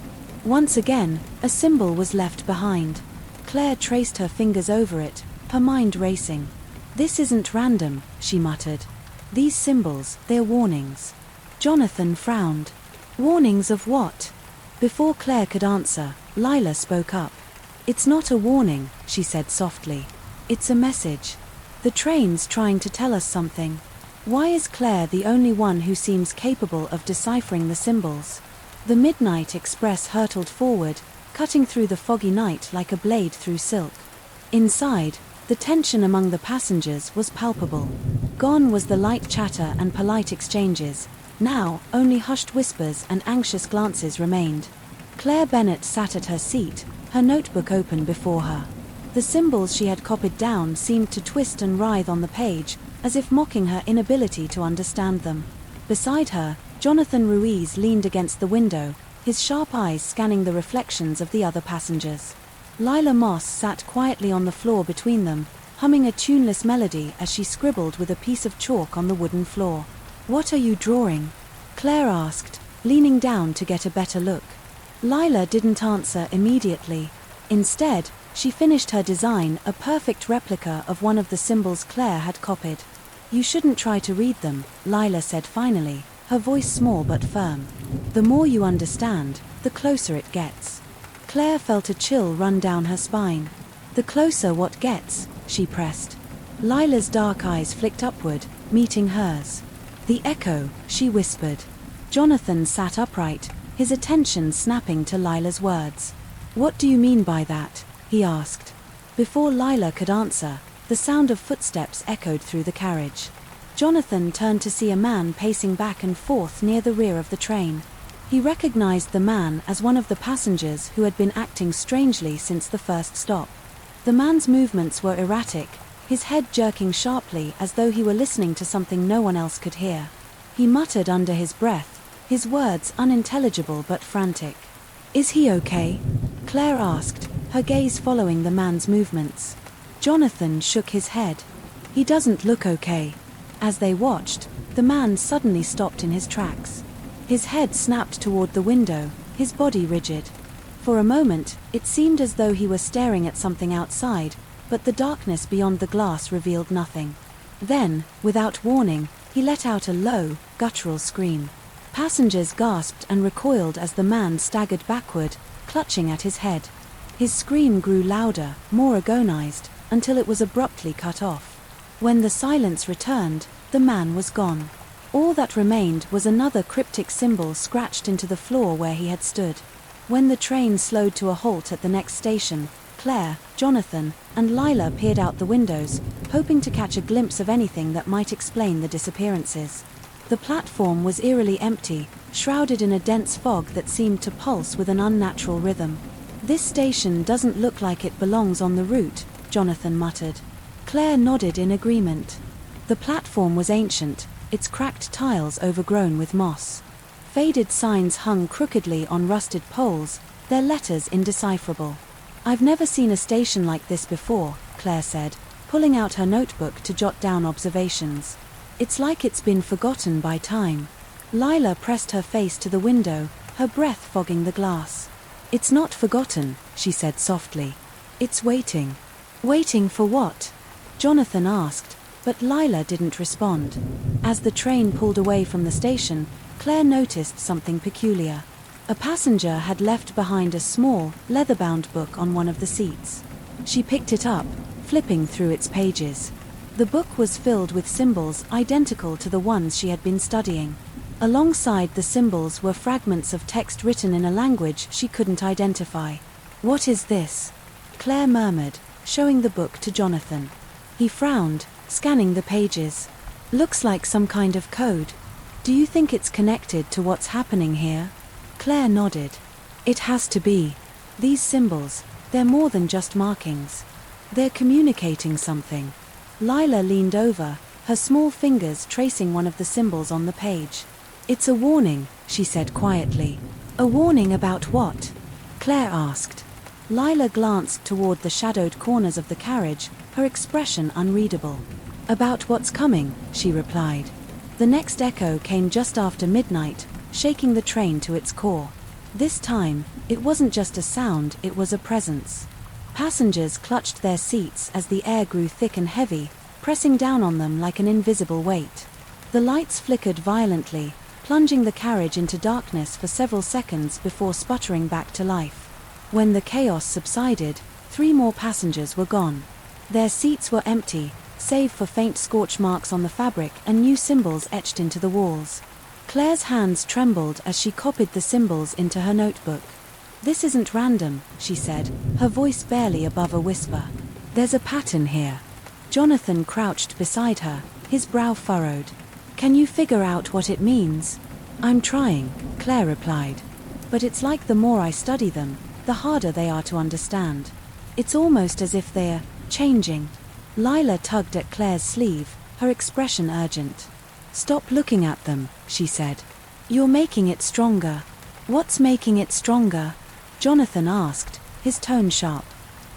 Once again, a symbol was left behind. Claire traced her fingers over it, her mind racing. "This isn't random," she muttered. "These symbols, they're warnings." Jonathan frowned. "Warnings of what?" Before Claire could answer, Lila spoke up. "It's not a warning," she said softly. "It's a message. The train's trying to tell us something." Why is Claire the only one who seems capable of deciphering the symbols? The Midnight Express hurtled forward, cutting through the foggy night like a blade through silk. Inside, the tension among the passengers was palpable. Gone was the light chatter and polite exchanges. Now, only hushed whispers and anxious glances remained. Claire Bennett sat at her seat, her notebook open before her. The symbols she had copied down seemed to twist and writhe on the page, as if mocking her inability to understand them. Beside her, Jonathan Ruiz leaned against the window, his sharp eyes scanning the reflections of the other passengers. Lila Moss sat quietly on the floor between them, humming a tuneless melody as she scribbled with a piece of chalk on the wooden floor. "What are you drawing?" Claire asked, leaning down to get a better look. Lila didn't answer immediately. Instead, she finished her design, a perfect replica of one of the symbols Claire had copied. "You shouldn't try to read them," Lila said finally, her voice small but firm. "The more you understand, the closer it gets." Claire felt a chill run down her spine. "The closer what gets?" she pressed. Lila's dark eyes flicked upward, meeting hers. "The echo," she whispered. Jonathan sat upright, his attention snapping to Lila's words. "What do you mean by that?" he asked. Before Lila could answer, the sound of footsteps echoed through the carriage. Jonathan turned to see a man pacing back and forth near the rear of the train. He recognized the man as one of the passengers who had been acting strangely since the first stop. The man's movements were erratic, his head jerking sharply as though he were listening to something no one else could hear. He muttered under his breath, his words unintelligible but frantic. "Is he okay?" Claire asked, her gaze following the man's movements. Jonathan shook his head. "He doesn't look okay." As they watched, the man suddenly stopped in his tracks. His head snapped toward the window, his body rigid. For a moment, it seemed as though he were staring at something outside, but the darkness beyond the glass revealed nothing. Then, without warning, he let out a low, guttural scream. Passengers gasped and recoiled as the man staggered backward, clutching at his head. His scream grew louder, more agonized, until it was abruptly cut off. When the silence returned, the man was gone. All that remained was another cryptic symbol scratched into the floor where he had stood. When the train slowed to a halt at the next station, Claire, Jonathan, and Lila peered out the windows, hoping to catch a glimpse of anything that might explain the disappearances. The platform was eerily empty, shrouded in a dense fog that seemed to pulse with an unnatural rhythm. "This station doesn't look like it belongs on the route," Jonathan muttered. Claire nodded in agreement. The platform was ancient, its cracked tiles overgrown with moss. Faded signs hung crookedly on rusted poles, their letters indecipherable. "I've never seen a station like this before," Claire said, pulling out her notebook to jot down observations. "It's like it's been forgotten by time." Lila pressed her face to the window, her breath fogging the glass. "It's not forgotten," she said softly. "It's waiting." "Waiting for what?" Jonathan asked, but Lila didn't respond. As the train pulled away from the station, Claire noticed something peculiar. A passenger had left behind a small, leather-bound book on one of the seats. She picked it up, flipping through its pages. The book was filled with symbols identical to the ones she had been studying. Alongside the symbols were fragments of text written in a language she couldn't identify. "What is this?" Claire murmured, showing the book to Jonathan. He frowned, scanning the pages. "Looks like some kind of code. Do you think it's connected to what's happening here?" Claire nodded. "It has to be. These symbols, they're more than just markings. They're communicating something." Lila leaned over, her small fingers tracing one of the symbols on the page. "It's a warning," she said quietly. "A warning about what?" Claire asked. Lila glanced toward the shadowed corners of the carriage, her expression unreadable. "About what's coming," she replied. The next echo came just after midnight, shaking the train to its core. This time, it wasn't just a sound, it was a presence. Passengers clutched their seats as the air grew thick and heavy, pressing down on them like an invisible weight. The lights flickered violently, plunging the carriage into darkness for several seconds before sputtering back to life. When the chaos subsided, 3 more passengers were gone. Their seats were empty, save for faint scorch marks on the fabric and new symbols etched into the walls. Claire's hands trembled as she copied the symbols into her notebook. "This isn't random," she said, her voice barely above a whisper. "There's a pattern here." Jonathan crouched beside her, his brow furrowed. "Can you figure out what it means?" "I'm trying," Claire replied. "But it's like the more I study them, the harder they are to understand. It's almost as if they're changing." Lila tugged at Claire's sleeve, her expression urgent. "Stop looking at them," she said. "You're making it stronger." "What's making it stronger?" Jonathan asked, his tone sharp.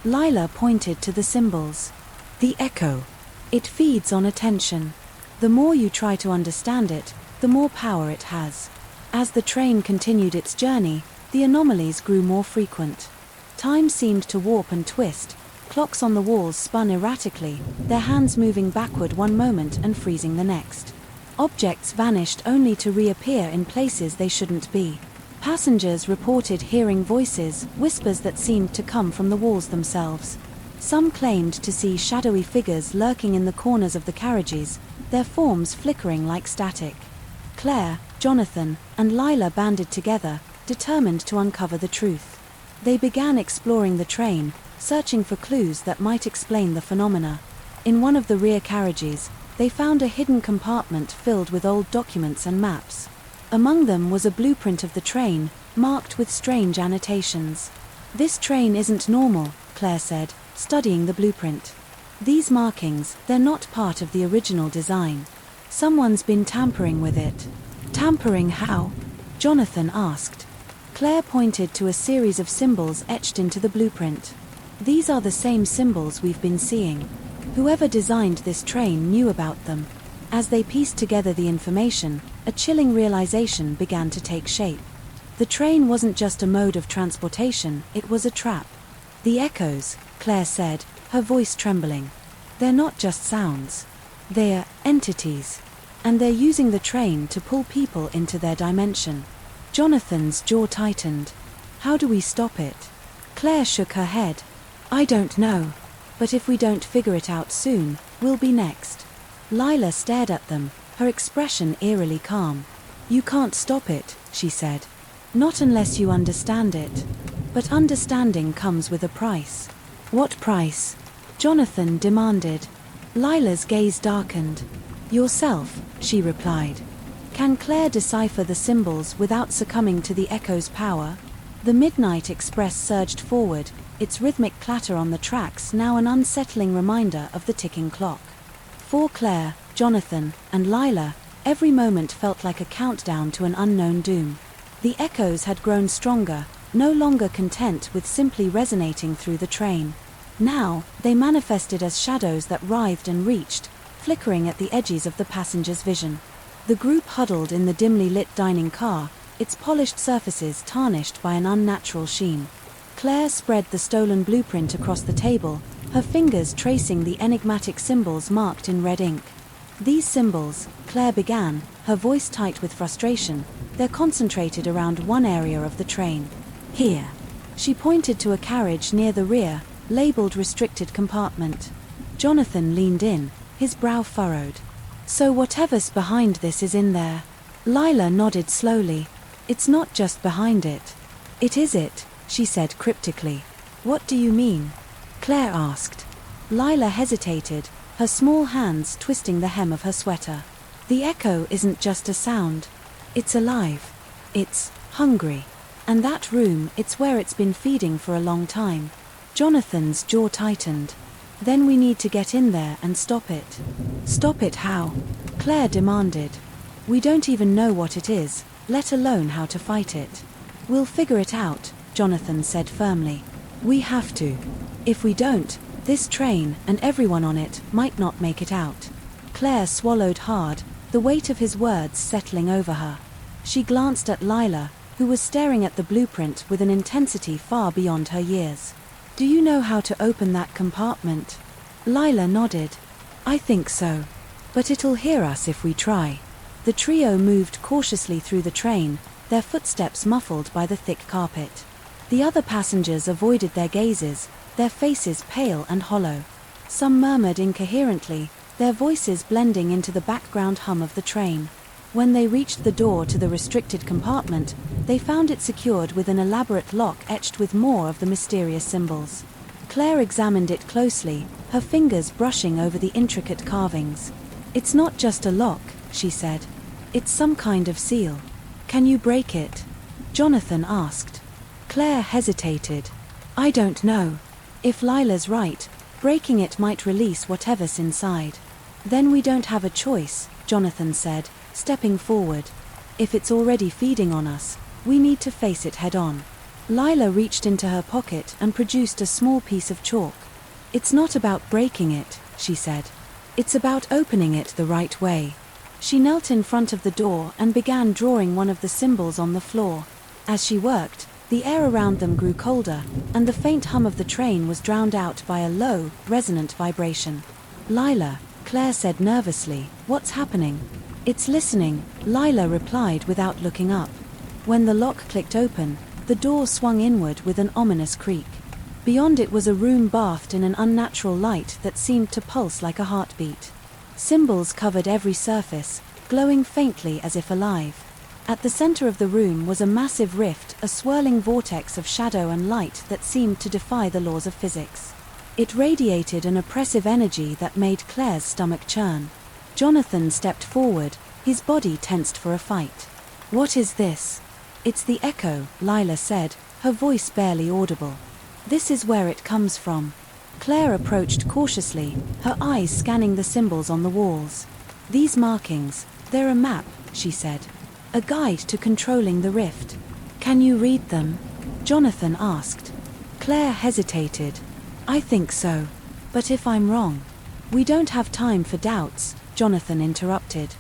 Lila pointed to the symbols. "The echo. It feeds on attention. The more you try to understand it, the more power it has." As the train continued its journey, the anomalies grew more frequent. Time seemed to warp and twist. Clocks on the walls spun erratically, their hands moving backward one moment and freezing the next. Objects vanished only to reappear in places they shouldn't be. Passengers reported hearing voices, whispers that seemed to come from the walls themselves. Some claimed to see shadowy figures lurking in the corners of the carriages, their forms flickering like static. Claire, Jonathan, and Lila banded together, determined to uncover the truth. They began exploring the train, searching for clues that might explain the phenomena. In one of the rear carriages, they found a hidden compartment filled with old documents and maps. Among them was a blueprint of the train, marked with strange annotations. "This train isn't normal," Claire said, studying the blueprint. "These markings, they're not part of the original design. Someone's been tampering with it." "Tampering how?" Jonathan asked. Claire pointed to a series of symbols etched into the blueprint. "These are the same symbols we've been seeing. Whoever designed this train knew about them." As they pieced together the information, a chilling realization began to take shape. The train wasn't just a mode of transportation, it was a trap. "The echoes," Claire said, her voice trembling. "They're not just sounds. They're entities. And they're using the train to pull people into their dimension." Jonathan's jaw tightened. "How do we stop it?" Claire shook her head. "I don't know. But if we don't figure it out soon, we'll be next." Lila stared at them, her expression eerily calm. "You can't stop it," she said. "Not unless you understand it. But understanding comes with a price." What price? Jonathan demanded. Lila's gaze darkened. Yourself, she replied. Can Claire decipher the symbols without succumbing to the echo's power? The Midnight Express surged forward, its rhythmic clatter on the tracks now an unsettling reminder of the ticking clock. For Claire, Jonathan, and Lila, every moment felt like a countdown to an unknown doom. The echoes had grown stronger, no longer content with simply resonating through the train. Now, they manifested as shadows that writhed and reached, flickering at the edges of the passengers' vision. The group huddled in the dimly lit dining car, its polished surfaces tarnished by an unnatural sheen. Claire spread the stolen blueprint across the table, her fingers tracing the enigmatic symbols marked in red ink. These symbols, Claire began, her voice tight with frustration, they're concentrated around one area of the train. Here. She pointed to a carriage near the rear, labeled restricted compartment. Jonathan leaned in, his brow furrowed. So whatever's behind this is in there. Lila nodded slowly. It's not just behind it. It is it, she said cryptically. What do you mean? Claire asked. Lila hesitated, her small hands twisting the hem of her sweater. The echo isn't just a sound. It's alive. It's hungry. And that room, it's where it's been feeding for a long time. Jonathan's jaw tightened. Then we need to get in there and stop it. Stop it how? Claire demanded. We don't even know what it is, let alone how to fight it. We'll figure it out, Jonathan said firmly. We have to. If we don't, this train and everyone on it might not make it out. Claire swallowed hard, the weight of his words settling over her. She glanced at Lila, who was staring at the blueprint with an intensity far beyond her years. Do you know how to open that compartment? Lila nodded. I think so. But it'll hear us if we try. The trio moved cautiously through the train, their footsteps muffled by the thick carpet. The other passengers avoided their gazes, their faces pale and hollow. Some murmured incoherently, their voices blending into the background hum of the train. When they reached the door to the restricted compartment, they found it secured with an elaborate lock etched with more of the mysterious symbols. Claire examined it closely, her fingers brushing over the intricate carvings. It's not just a lock, she said. It's some kind of seal. Can you break it? Jonathan asked. Claire hesitated. I don't know. If Lila's right, breaking it might release whatever's inside. Then we don't have a choice, Jonathan said, stepping forward. If it's already feeding on us, we need to face it head on. Lila reached into her pocket and produced a small piece of chalk. It's not about breaking it, she said. It's about opening it the right way. She knelt in front of the door and began drawing one of the symbols on the floor. As she worked, the air around them grew colder, and the faint hum of the train was drowned out by a low, resonant vibration. Lila, Claire said nervously, what's happening? It's listening, Lila replied without looking up. When the lock clicked open, the door swung inward with an ominous creak. Beyond it was a room bathed in an unnatural light that seemed to pulse like a heartbeat. Symbols covered every surface, glowing faintly as if alive. At the center of the room was a massive rift, a swirling vortex of shadow and light that seemed to defy the laws of physics. It radiated an oppressive energy that made Claire's stomach churn. Jonathan stepped forward, his body tensed for a fight. What is this? It's the echo, Lila said, her voice barely audible. This is where it comes from. Claire approached cautiously, her eyes scanning the symbols on the walls. These markings, they're a map, she said. A guide to controlling the rift. Can you read them? Jonathan asked. Claire hesitated. I think so. But if I'm wrong? We don't have time for doubts, Jonathan interrupted.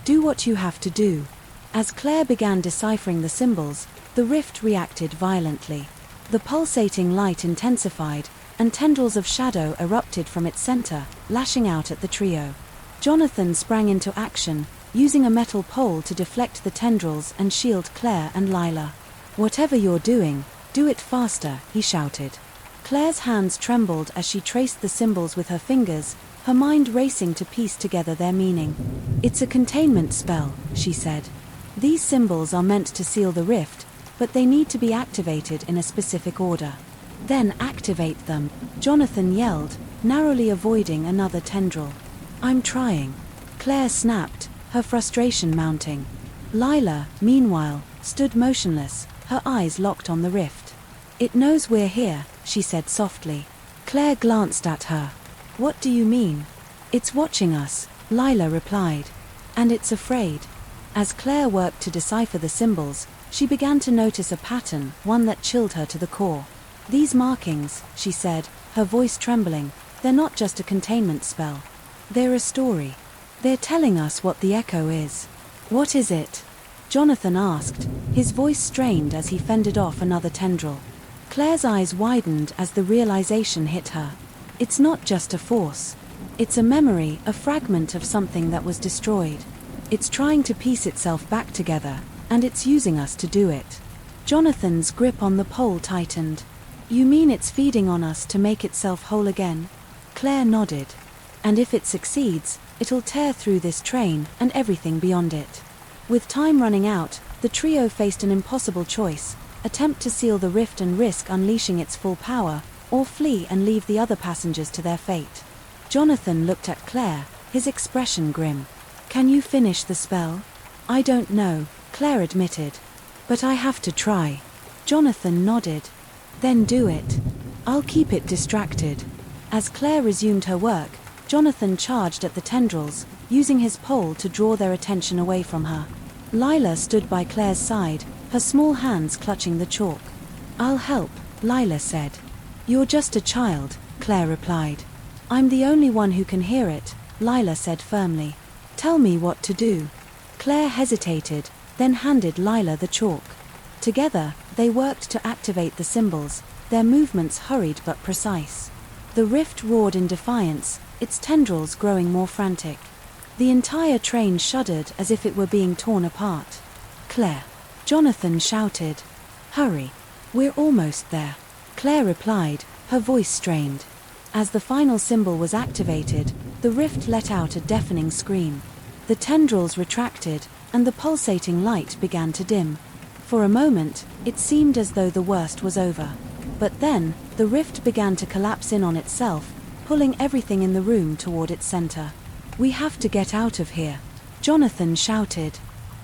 Do what you have to do. As Claire began deciphering the symbols, the rift reacted violently. The pulsating light intensified, and tendrils of shadow erupted from its center, lashing out at the trio. Jonathan sprang into action, using a metal pole to deflect the tendrils and shield Claire and Lila. Whatever you're doing, do it faster, he shouted. Claire's hands trembled as she traced the symbols with her fingers, her mind racing to piece together their meaning. It's a containment spell, she said. These symbols are meant to seal the rift, but they need to be activated in a specific order. Then activate them, Jonathan yelled, narrowly avoiding another tendril. I'm trying, Claire snapped, her frustration mounting. Lila, meanwhile, stood motionless, her eyes locked on the rift. It knows we're here, she said softly. Claire glanced at her. What do you mean? It's watching us, Lila replied. And it's afraid. As Claire worked to decipher the symbols, she began to notice a pattern, one that chilled her to the core. These markings, she said, her voice trembling, they're not just a containment spell. They're a story. They're telling us what the echo is. What is it? Jonathan asked, his voice strained as he fended off another tendril. Claire's eyes widened as the realization hit her. It's not just a force. It's a memory, a fragment of something that was destroyed. It's trying to piece itself back together, and it's using us to do it. Jonathan's grip on the pole tightened. You mean it's feeding on us to make itself whole again? Claire nodded. And if it succeeds, it'll tear through this train and everything beyond it. With time running out, the trio faced an impossible choice: attempt to seal the rift and risk unleashing its full power, or flee and leave the other passengers to their fate. Jonathan looked at Claire, his expression grim. Can you finish the spell? I don't know, Claire admitted. But I have to try. Jonathan nodded. Then do it. I'll keep it distracted. As Claire resumed her work, Jonathan charged at the tendrils, using his pole to draw their attention away from her. Lila stood by Claire's side, her small hands clutching the chalk. I'll help, Lila said. You're just a child, Claire replied. I'm the only one who can hear it, Lila said firmly. Tell me what to do. Claire hesitated, then handed Lila the chalk. Together, they worked to activate the symbols, their movements hurried but precise. The rift roared in defiance, its tendrils growing more frantic. The entire train shuddered as if it were being torn apart. Claire, Jonathan shouted. Hurry. We're almost there. Claire replied, her voice strained. As the final symbol was activated, the rift let out a deafening scream. The tendrils retracted, and the pulsating light began to dim. For a moment, it seemed as though the worst was over. But then, the rift began to collapse in on itself, pulling everything in the room toward its center. We have to get out of here, Jonathan shouted.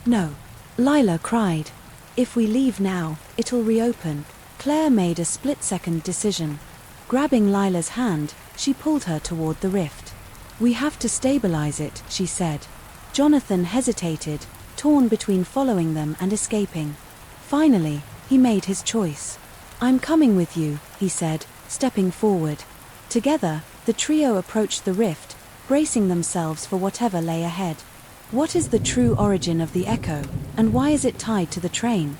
No, Lila cried. If we leave now, it'll reopen. Claire made a split-second decision. Grabbing Lila's hand, she pulled her toward the rift. We have to stabilize it, she said. Jonathan hesitated, torn between following them and escaping. Finally, he made his choice. I'm coming with you, he said, stepping forward. Together, the trio approached the rift, bracing themselves for whatever lay ahead. What is the true origin of the echo, and why is it tied to the train?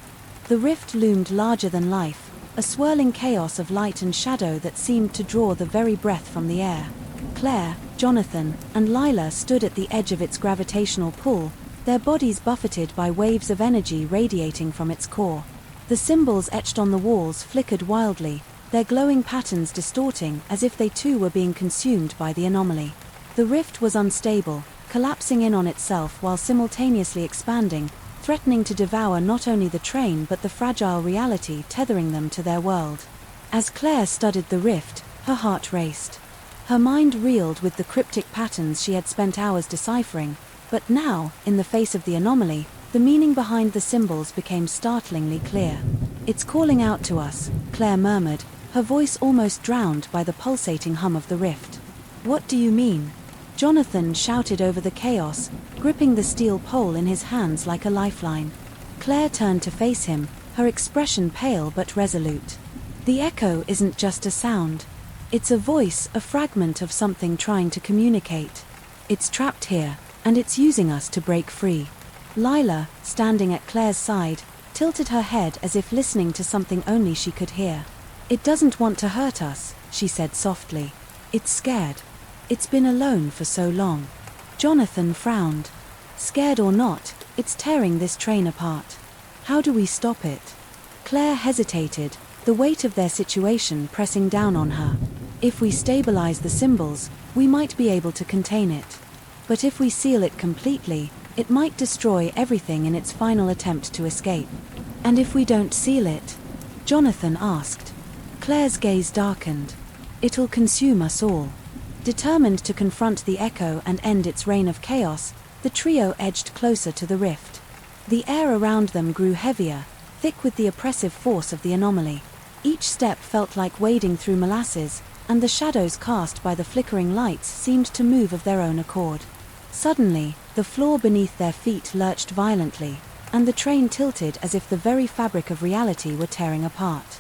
The rift loomed larger than life, a swirling chaos of light and shadow that seemed to draw the very breath from the air. Claire, Jonathan, and Lila stood at the edge of its gravitational pull, their bodies buffeted by waves of energy radiating from its core. The symbols etched on the walls flickered wildly, their glowing patterns distorting as if they too were being consumed by the anomaly. The rift was unstable, collapsing in on itself while simultaneously expanding, threatening to devour not only the train but the fragile reality tethering them to their world. As Claire studied the rift, her heart raced. Her mind reeled with the cryptic patterns she had spent hours deciphering, but now, in the face of the anomaly, the meaning behind the symbols became startlingly clear. It's calling out to us, Claire murmured, her voice almost drowned by the pulsating hum of the rift. What do you mean? Jonathan shouted over the chaos, gripping the steel pole in his hands like a lifeline. Claire turned to face him, her expression pale but resolute. The echo isn't just a sound. It's a voice, a fragment of something trying to communicate. It's trapped here, and it's using us to break free. Lila, standing at Claire's side, tilted her head as if listening to something only she could hear. It doesn't want to hurt us, she said softly. It's scared. It's been alone for so long. Jonathan frowned. Scared or not, it's tearing this train apart. How do we stop it? Claire hesitated, the weight of their situation pressing down on her. If we stabilize the symbols, we might be able to contain it. But if we seal it completely, it might destroy everything in its final attempt to escape. And if we don't seal it? Jonathan asked. Claire's gaze darkened. It'll consume us all. Determined to confront the echo and end its reign of chaos, the trio edged closer to the rift. The air around them grew heavier, thick with the oppressive force of the anomaly. Each step felt like wading through molasses, and the shadows cast by the flickering lights seemed to move of their own accord. Suddenly, the floor beneath their feet lurched violently, and the train tilted as if the very fabric of reality were tearing apart.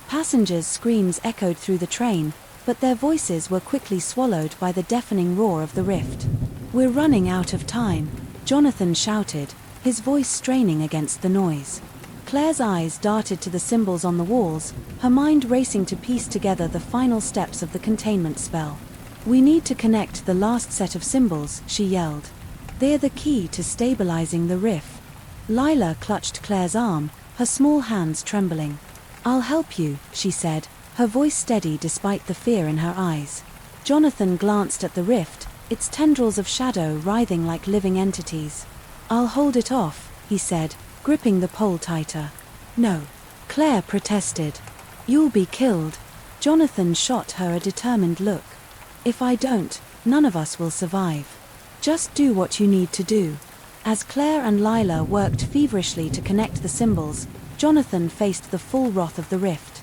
Passengers' screams echoed through the train, but their voices were quickly swallowed by the deafening roar of the rift. "We're running out of time," Jonathan shouted, his voice straining against the noise. Claire's eyes darted to the symbols on the walls, her mind racing to piece together the final steps of the containment spell. "We need to connect the last set of symbols," she yelled. "They're the key to stabilizing the rift." Lila clutched Claire's arm, her small hands trembling. "I'll help you," she said, her voice steady despite the fear in her eyes. Jonathan glanced at the rift, its tendrils of shadow writhing like living entities. "I'll hold it off," he said, gripping the pole tighter. "No," Claire protested. "You'll be killed." Jonathan shot her a determined look. "If I don't, none of us will survive. Just do what you need to do." As Claire and Lila worked feverishly to connect the symbols, Jonathan faced the full wrath of the rift.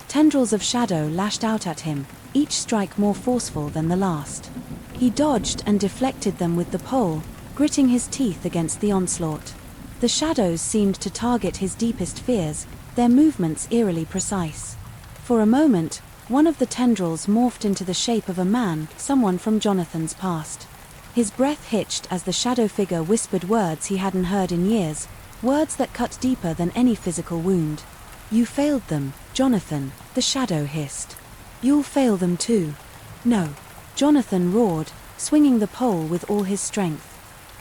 Tendrils of shadow lashed out at him, each strike more forceful than the last. He dodged and deflected them with the pole, gritting his teeth against the onslaught. The shadows seemed to target his deepest fears, their movements eerily precise. For a moment, one of the tendrils morphed into the shape of a man, someone from Jonathan's past. His breath hitched as the shadow figure whispered words he hadn't heard in years, words that cut deeper than any physical wound. "You failed them, Jonathan," the shadow hissed. "You'll fail them too." "No," Jonathan roared, swinging the pole with all his strength.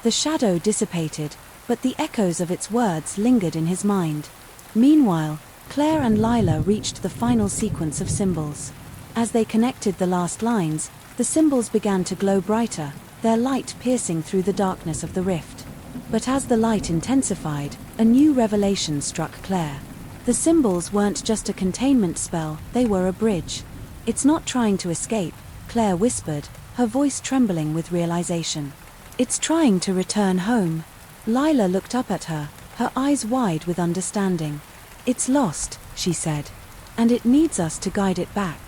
The shadow dissipated, but the echoes of its words lingered in his mind. Meanwhile, Claire and Lila reached the final sequence of symbols. As they connected the last lines, the symbols began to glow brighter, their light piercing through the darkness of the rift. But as the light intensified, a new revelation struck Claire. The symbols weren't just a containment spell, they were a bridge. "It's not trying to escape," Claire whispered, her voice trembling with realization. "It's trying to return home." Lila looked up at her, her eyes wide with understanding. "It's lost," she said, "and it needs us to guide it back."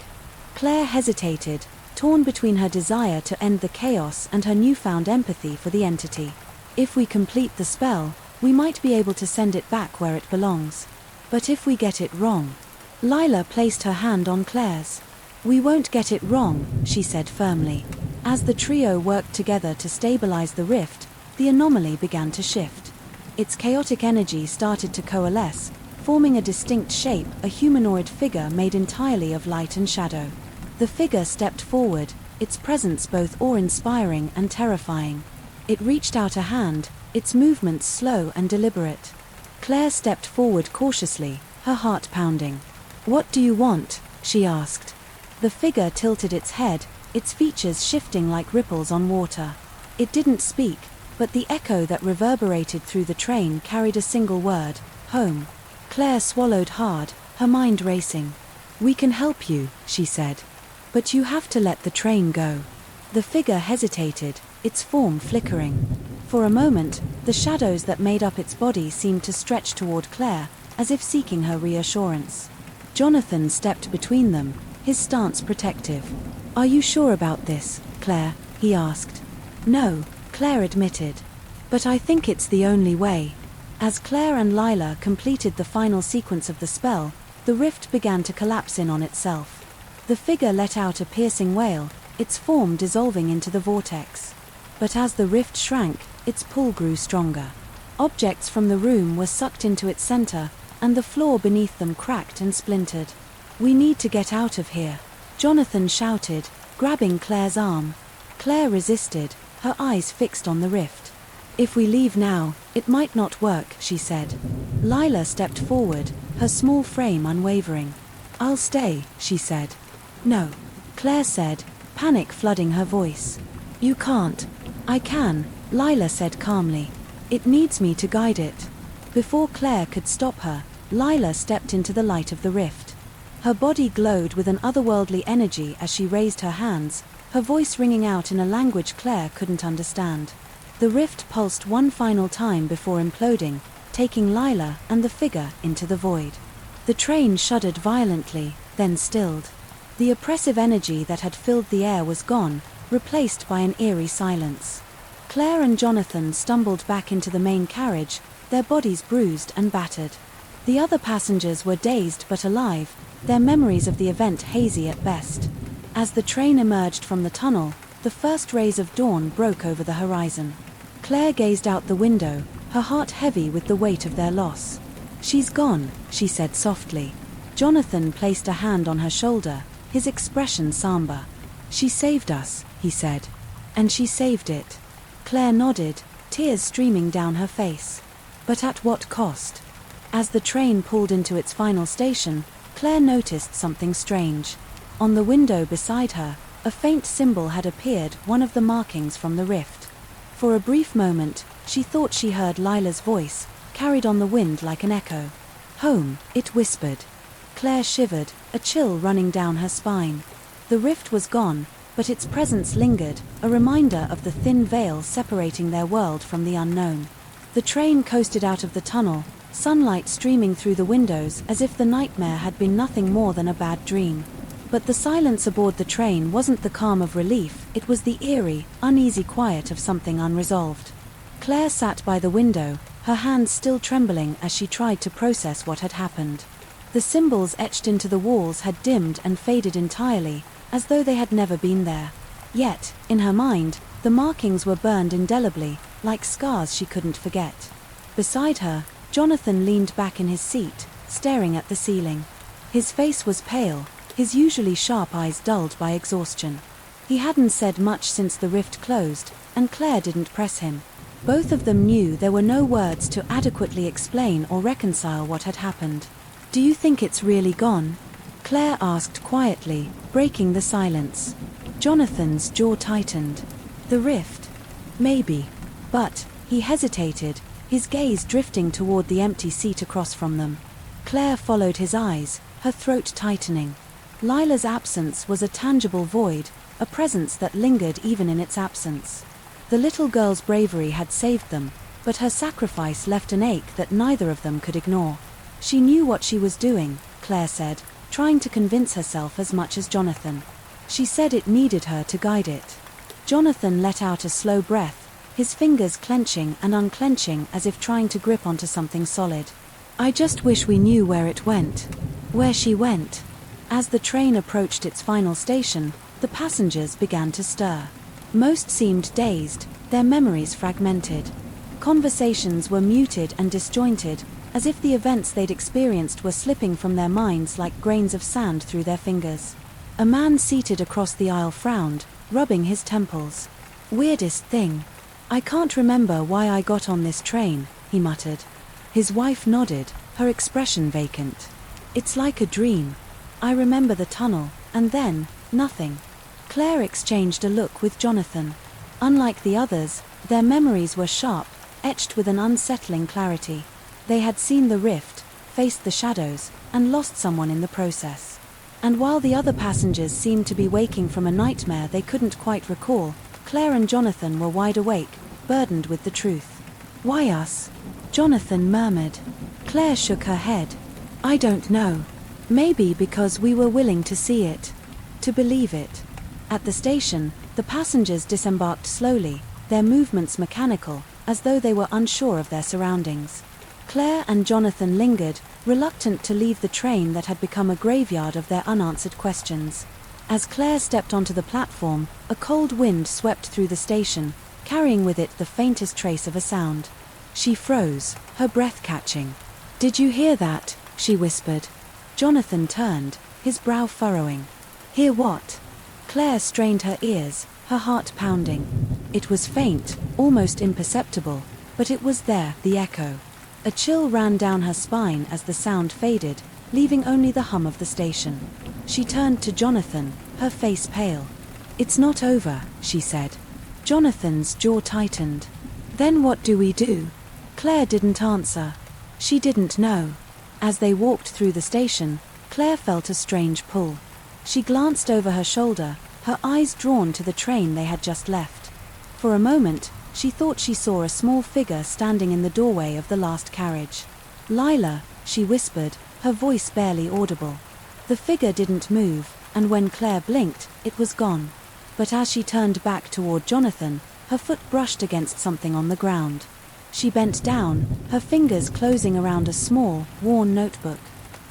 Claire hesitated, torn between her desire to end the chaos and her newfound empathy for the entity. "If we complete the spell, we might be able to send it back where it belongs. But if we get it wrong..." Lila placed her hand on Claire's. "We won't get it wrong," she said firmly. As the trio worked together to stabilize the rift, the anomaly began to shift. Its chaotic energy started to coalesce, forming a distinct shape, a humanoid figure made entirely of light and shadow. The figure stepped forward, its presence both awe-inspiring and terrifying. It reached out a hand, its movements slow and deliberate. Claire stepped forward cautiously, her heart pounding. "What do you want?" she asked. The figure tilted its head, its features shifting like ripples on water. It didn't speak, but the echo that reverberated through the train carried a single word: home. Claire swallowed hard, her mind racing. "We can help you," she said. "But you have to let the train go." The figure hesitated, its form flickering. For a moment, the shadows that made up its body seemed to stretch toward Claire, as if seeking her reassurance. Jonathan stepped between them, his stance protective. "Are you sure about this, Claire?" he asked. "No," Claire admitted. "But I think it's the only way." As Claire and Lila completed the final sequence of the spell, the rift began to collapse in on itself. The figure let out a piercing wail, its form dissolving into the vortex. But as the rift shrank, its pull grew stronger. Objects from the room were sucked into its center, and the floor beneath them cracked and splintered. "We need to get out of here," Jonathan shouted, grabbing Claire's arm. Claire resisted, her eyes fixed on the rift. "If we leave now, it might not work," she said. Lila stepped forward, her small frame unwavering. "I'll stay," she said. "No," Claire said, panic flooding her voice. "You can't." "I can," Lila said calmly. "It needs me to guide it." Before Claire could stop her, Lila stepped into the light of the rift. Her body glowed with an otherworldly energy as she raised her hands, her voice ringing out in a language Claire couldn't understand. The rift pulsed one final time before imploding, taking Lila and the figure into the void. The train shuddered violently, then stilled. The oppressive energy that had filled the air was gone, replaced by an eerie silence. Claire and Jonathan stumbled back into the main carriage, their bodies bruised and battered. The other passengers were dazed but alive, their memories of the event hazy at best. As the train emerged from the tunnel, the first rays of dawn broke over the horizon. Claire gazed out the window, her heart heavy with the weight of their loss. "She's gone," she said softly. Jonathan placed a hand on her shoulder, his expression somber. "She saved us," he said. "And she saved it." Claire nodded, tears streaming down her face. But at what cost? As the train pulled into its final station, Claire noticed something strange. On the window beside her, a faint symbol had appeared, one of the markings from the rift. For a brief moment, she thought she heard Lila's voice, carried on the wind like an echo. "Home," it whispered. Claire shivered, a chill running down her spine. The rift was gone, but its presence lingered, a reminder of the thin veil separating their world from the unknown. The train coasted out of the tunnel, sunlight streaming through the windows as if the nightmare had been nothing more than a bad dream. But the silence aboard the train wasn't the calm of relief, it was the eerie, uneasy quiet of something unresolved. Claire sat by the window, her hands still trembling as she tried to process what had happened. The symbols etched into the walls had dimmed and faded entirely, as though they had never been there. Yet, in her mind, the markings were burned indelibly, like scars she couldn't forget. Beside her, Jonathan leaned back in his seat, staring at the ceiling. His face was pale, his usually sharp eyes dulled by exhaustion. He hadn't said much since the rift closed, and Claire didn't press him. Both of them knew there were no words to adequately explain or reconcile what had happened. "Do you think it's really gone?" Claire asked quietly, breaking the silence. Jonathan's jaw tightened. "The rift? Maybe." But he hesitated, his gaze drifting toward the empty seat across from them. Claire followed his eyes, her throat tightening. Lila's absence was a tangible void, a presence that lingered even in its absence. The little girl's bravery had saved them, but her sacrifice left an ache that neither of them could ignore. She knew what she was doing, Claire said, trying to convince herself as much as Jonathan. She said it needed her to guide it. Jonathan let out a slow breath, his fingers clenching and unclenching as if trying to grip onto something solid. "I just wish we knew where it went. Where she went." As the train approached its final station, the passengers began to stir. Most seemed dazed, their memories fragmented. Conversations were muted and disjointed, as if the events they'd experienced were slipping from their minds like grains of sand through their fingers. A man seated across the aisle frowned, rubbing his temples. "Weirdest thing. I can't remember why I got on this train," he muttered. His wife nodded, her expression vacant. "It's like a dream. I remember the tunnel, and then, nothing." Claire exchanged a look with Jonathan. Unlike the others, their memories were sharp, etched with an unsettling clarity. They had seen the rift, faced the shadows, and lost someone in the process. And while the other passengers seemed to be waking from a nightmare they couldn't quite recall, Claire and Jonathan were wide awake, burdened with the truth. "Why us?" Jonathan murmured. Claire shook her head. "I don't know. Maybe because we were willing to see it. To believe it." At the station, the passengers disembarked slowly, their movements mechanical, as though they were unsure of their surroundings. Claire and Jonathan lingered, reluctant to leave the train that had become a graveyard of their unanswered questions. As Claire stepped onto the platform, a cold wind swept through the station, carrying with it the faintest trace of a sound. She froze, her breath catching. "Did you hear that?" she whispered. Jonathan turned, his brow furrowing. "Hear what?" Claire strained her ears, her heart pounding. It was faint, almost imperceptible, but it was there, the echo. A chill ran down her spine as the sound faded, leaving only the hum of the station. She turned to Jonathan, her face pale. "It's not over," she said. Jonathan's jaw tightened. "Then what do we do?" Claire didn't answer. She didn't know. As they walked through the station, Claire felt a strange pull. She glanced over her shoulder, her eyes drawn to the train they had just left. For a moment, she thought she saw a small figure standing in the doorway of the last carriage. "Lila," she whispered, her voice barely audible. The figure didn't move, and when Claire blinked, it was gone. But as she turned back toward Jonathan, her foot brushed against something on the ground. She bent down, her fingers closing around a small, worn notebook.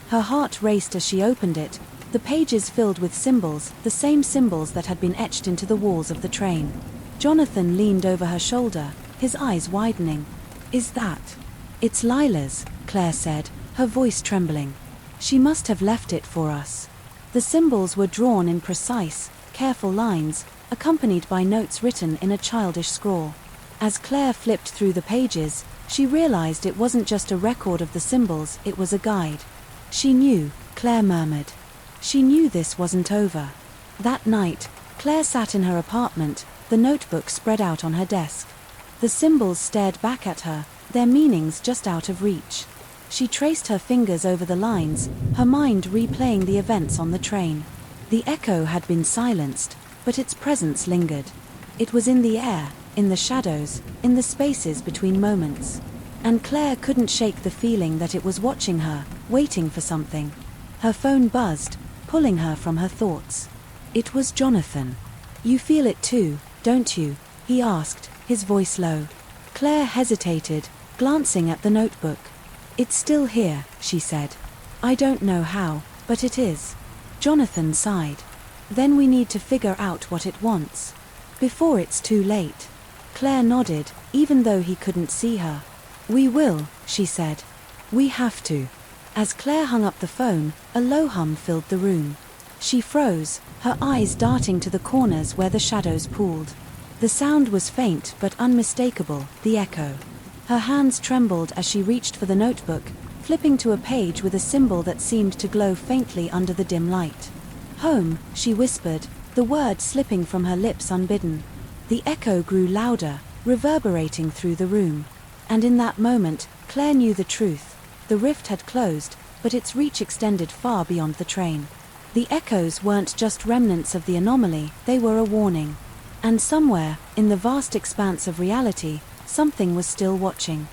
Her heart raced as she opened it, the pages filled with symbols, the same symbols that had been etched into the walls of the train. Jonathan leaned over her shoulder, his eyes widening. "Is that?" "It's Lila's," Claire said, her voice trembling. "She must have left it for us." The symbols were drawn in precise, careful lines, accompanied by notes written in a childish scrawl. As Claire flipped through the pages, she realized it wasn't just a record of the symbols, it was a guide. "She knew," Claire murmured. She knew this wasn't over. That night, Claire sat in her apartment, the notebook spread out on her desk. The symbols stared back at her, their meanings just out of reach. She traced her fingers over the lines, her mind replaying the events on the train. The echo had been silenced, but its presence lingered. It was in the air, in the shadows, in the spaces between moments. And Claire couldn't shake the feeling that it was watching her, waiting for something. Her phone buzzed, pulling her from her thoughts. It was Jonathan. "You feel it too, don't you?" he asked, his voice low. Claire hesitated, glancing at the notebook. "It's still here," she said. "I don't know how, but it is." Jonathan sighed. "Then we need to figure out what it wants. Before it's too late." Claire nodded, even though he couldn't see her. "We will," she said. "We have to." As Claire hung up the phone, a low hum filled the room. She froze, her eyes darting to the corners where the shadows pooled. The sound was faint but unmistakable, the echo. Her hands trembled as she reached for the notebook, flipping to a page with a symbol that seemed to glow faintly under the dim light. "Home," she whispered, the word slipping from her lips unbidden. The echo grew louder, reverberating through the room. And in that moment, Claire knew the truth. The rift had closed, but its reach extended far beyond the train. The echoes weren't just remnants of the anomaly, they were a warning. And somewhere, in the vast expanse of reality, something was still watching.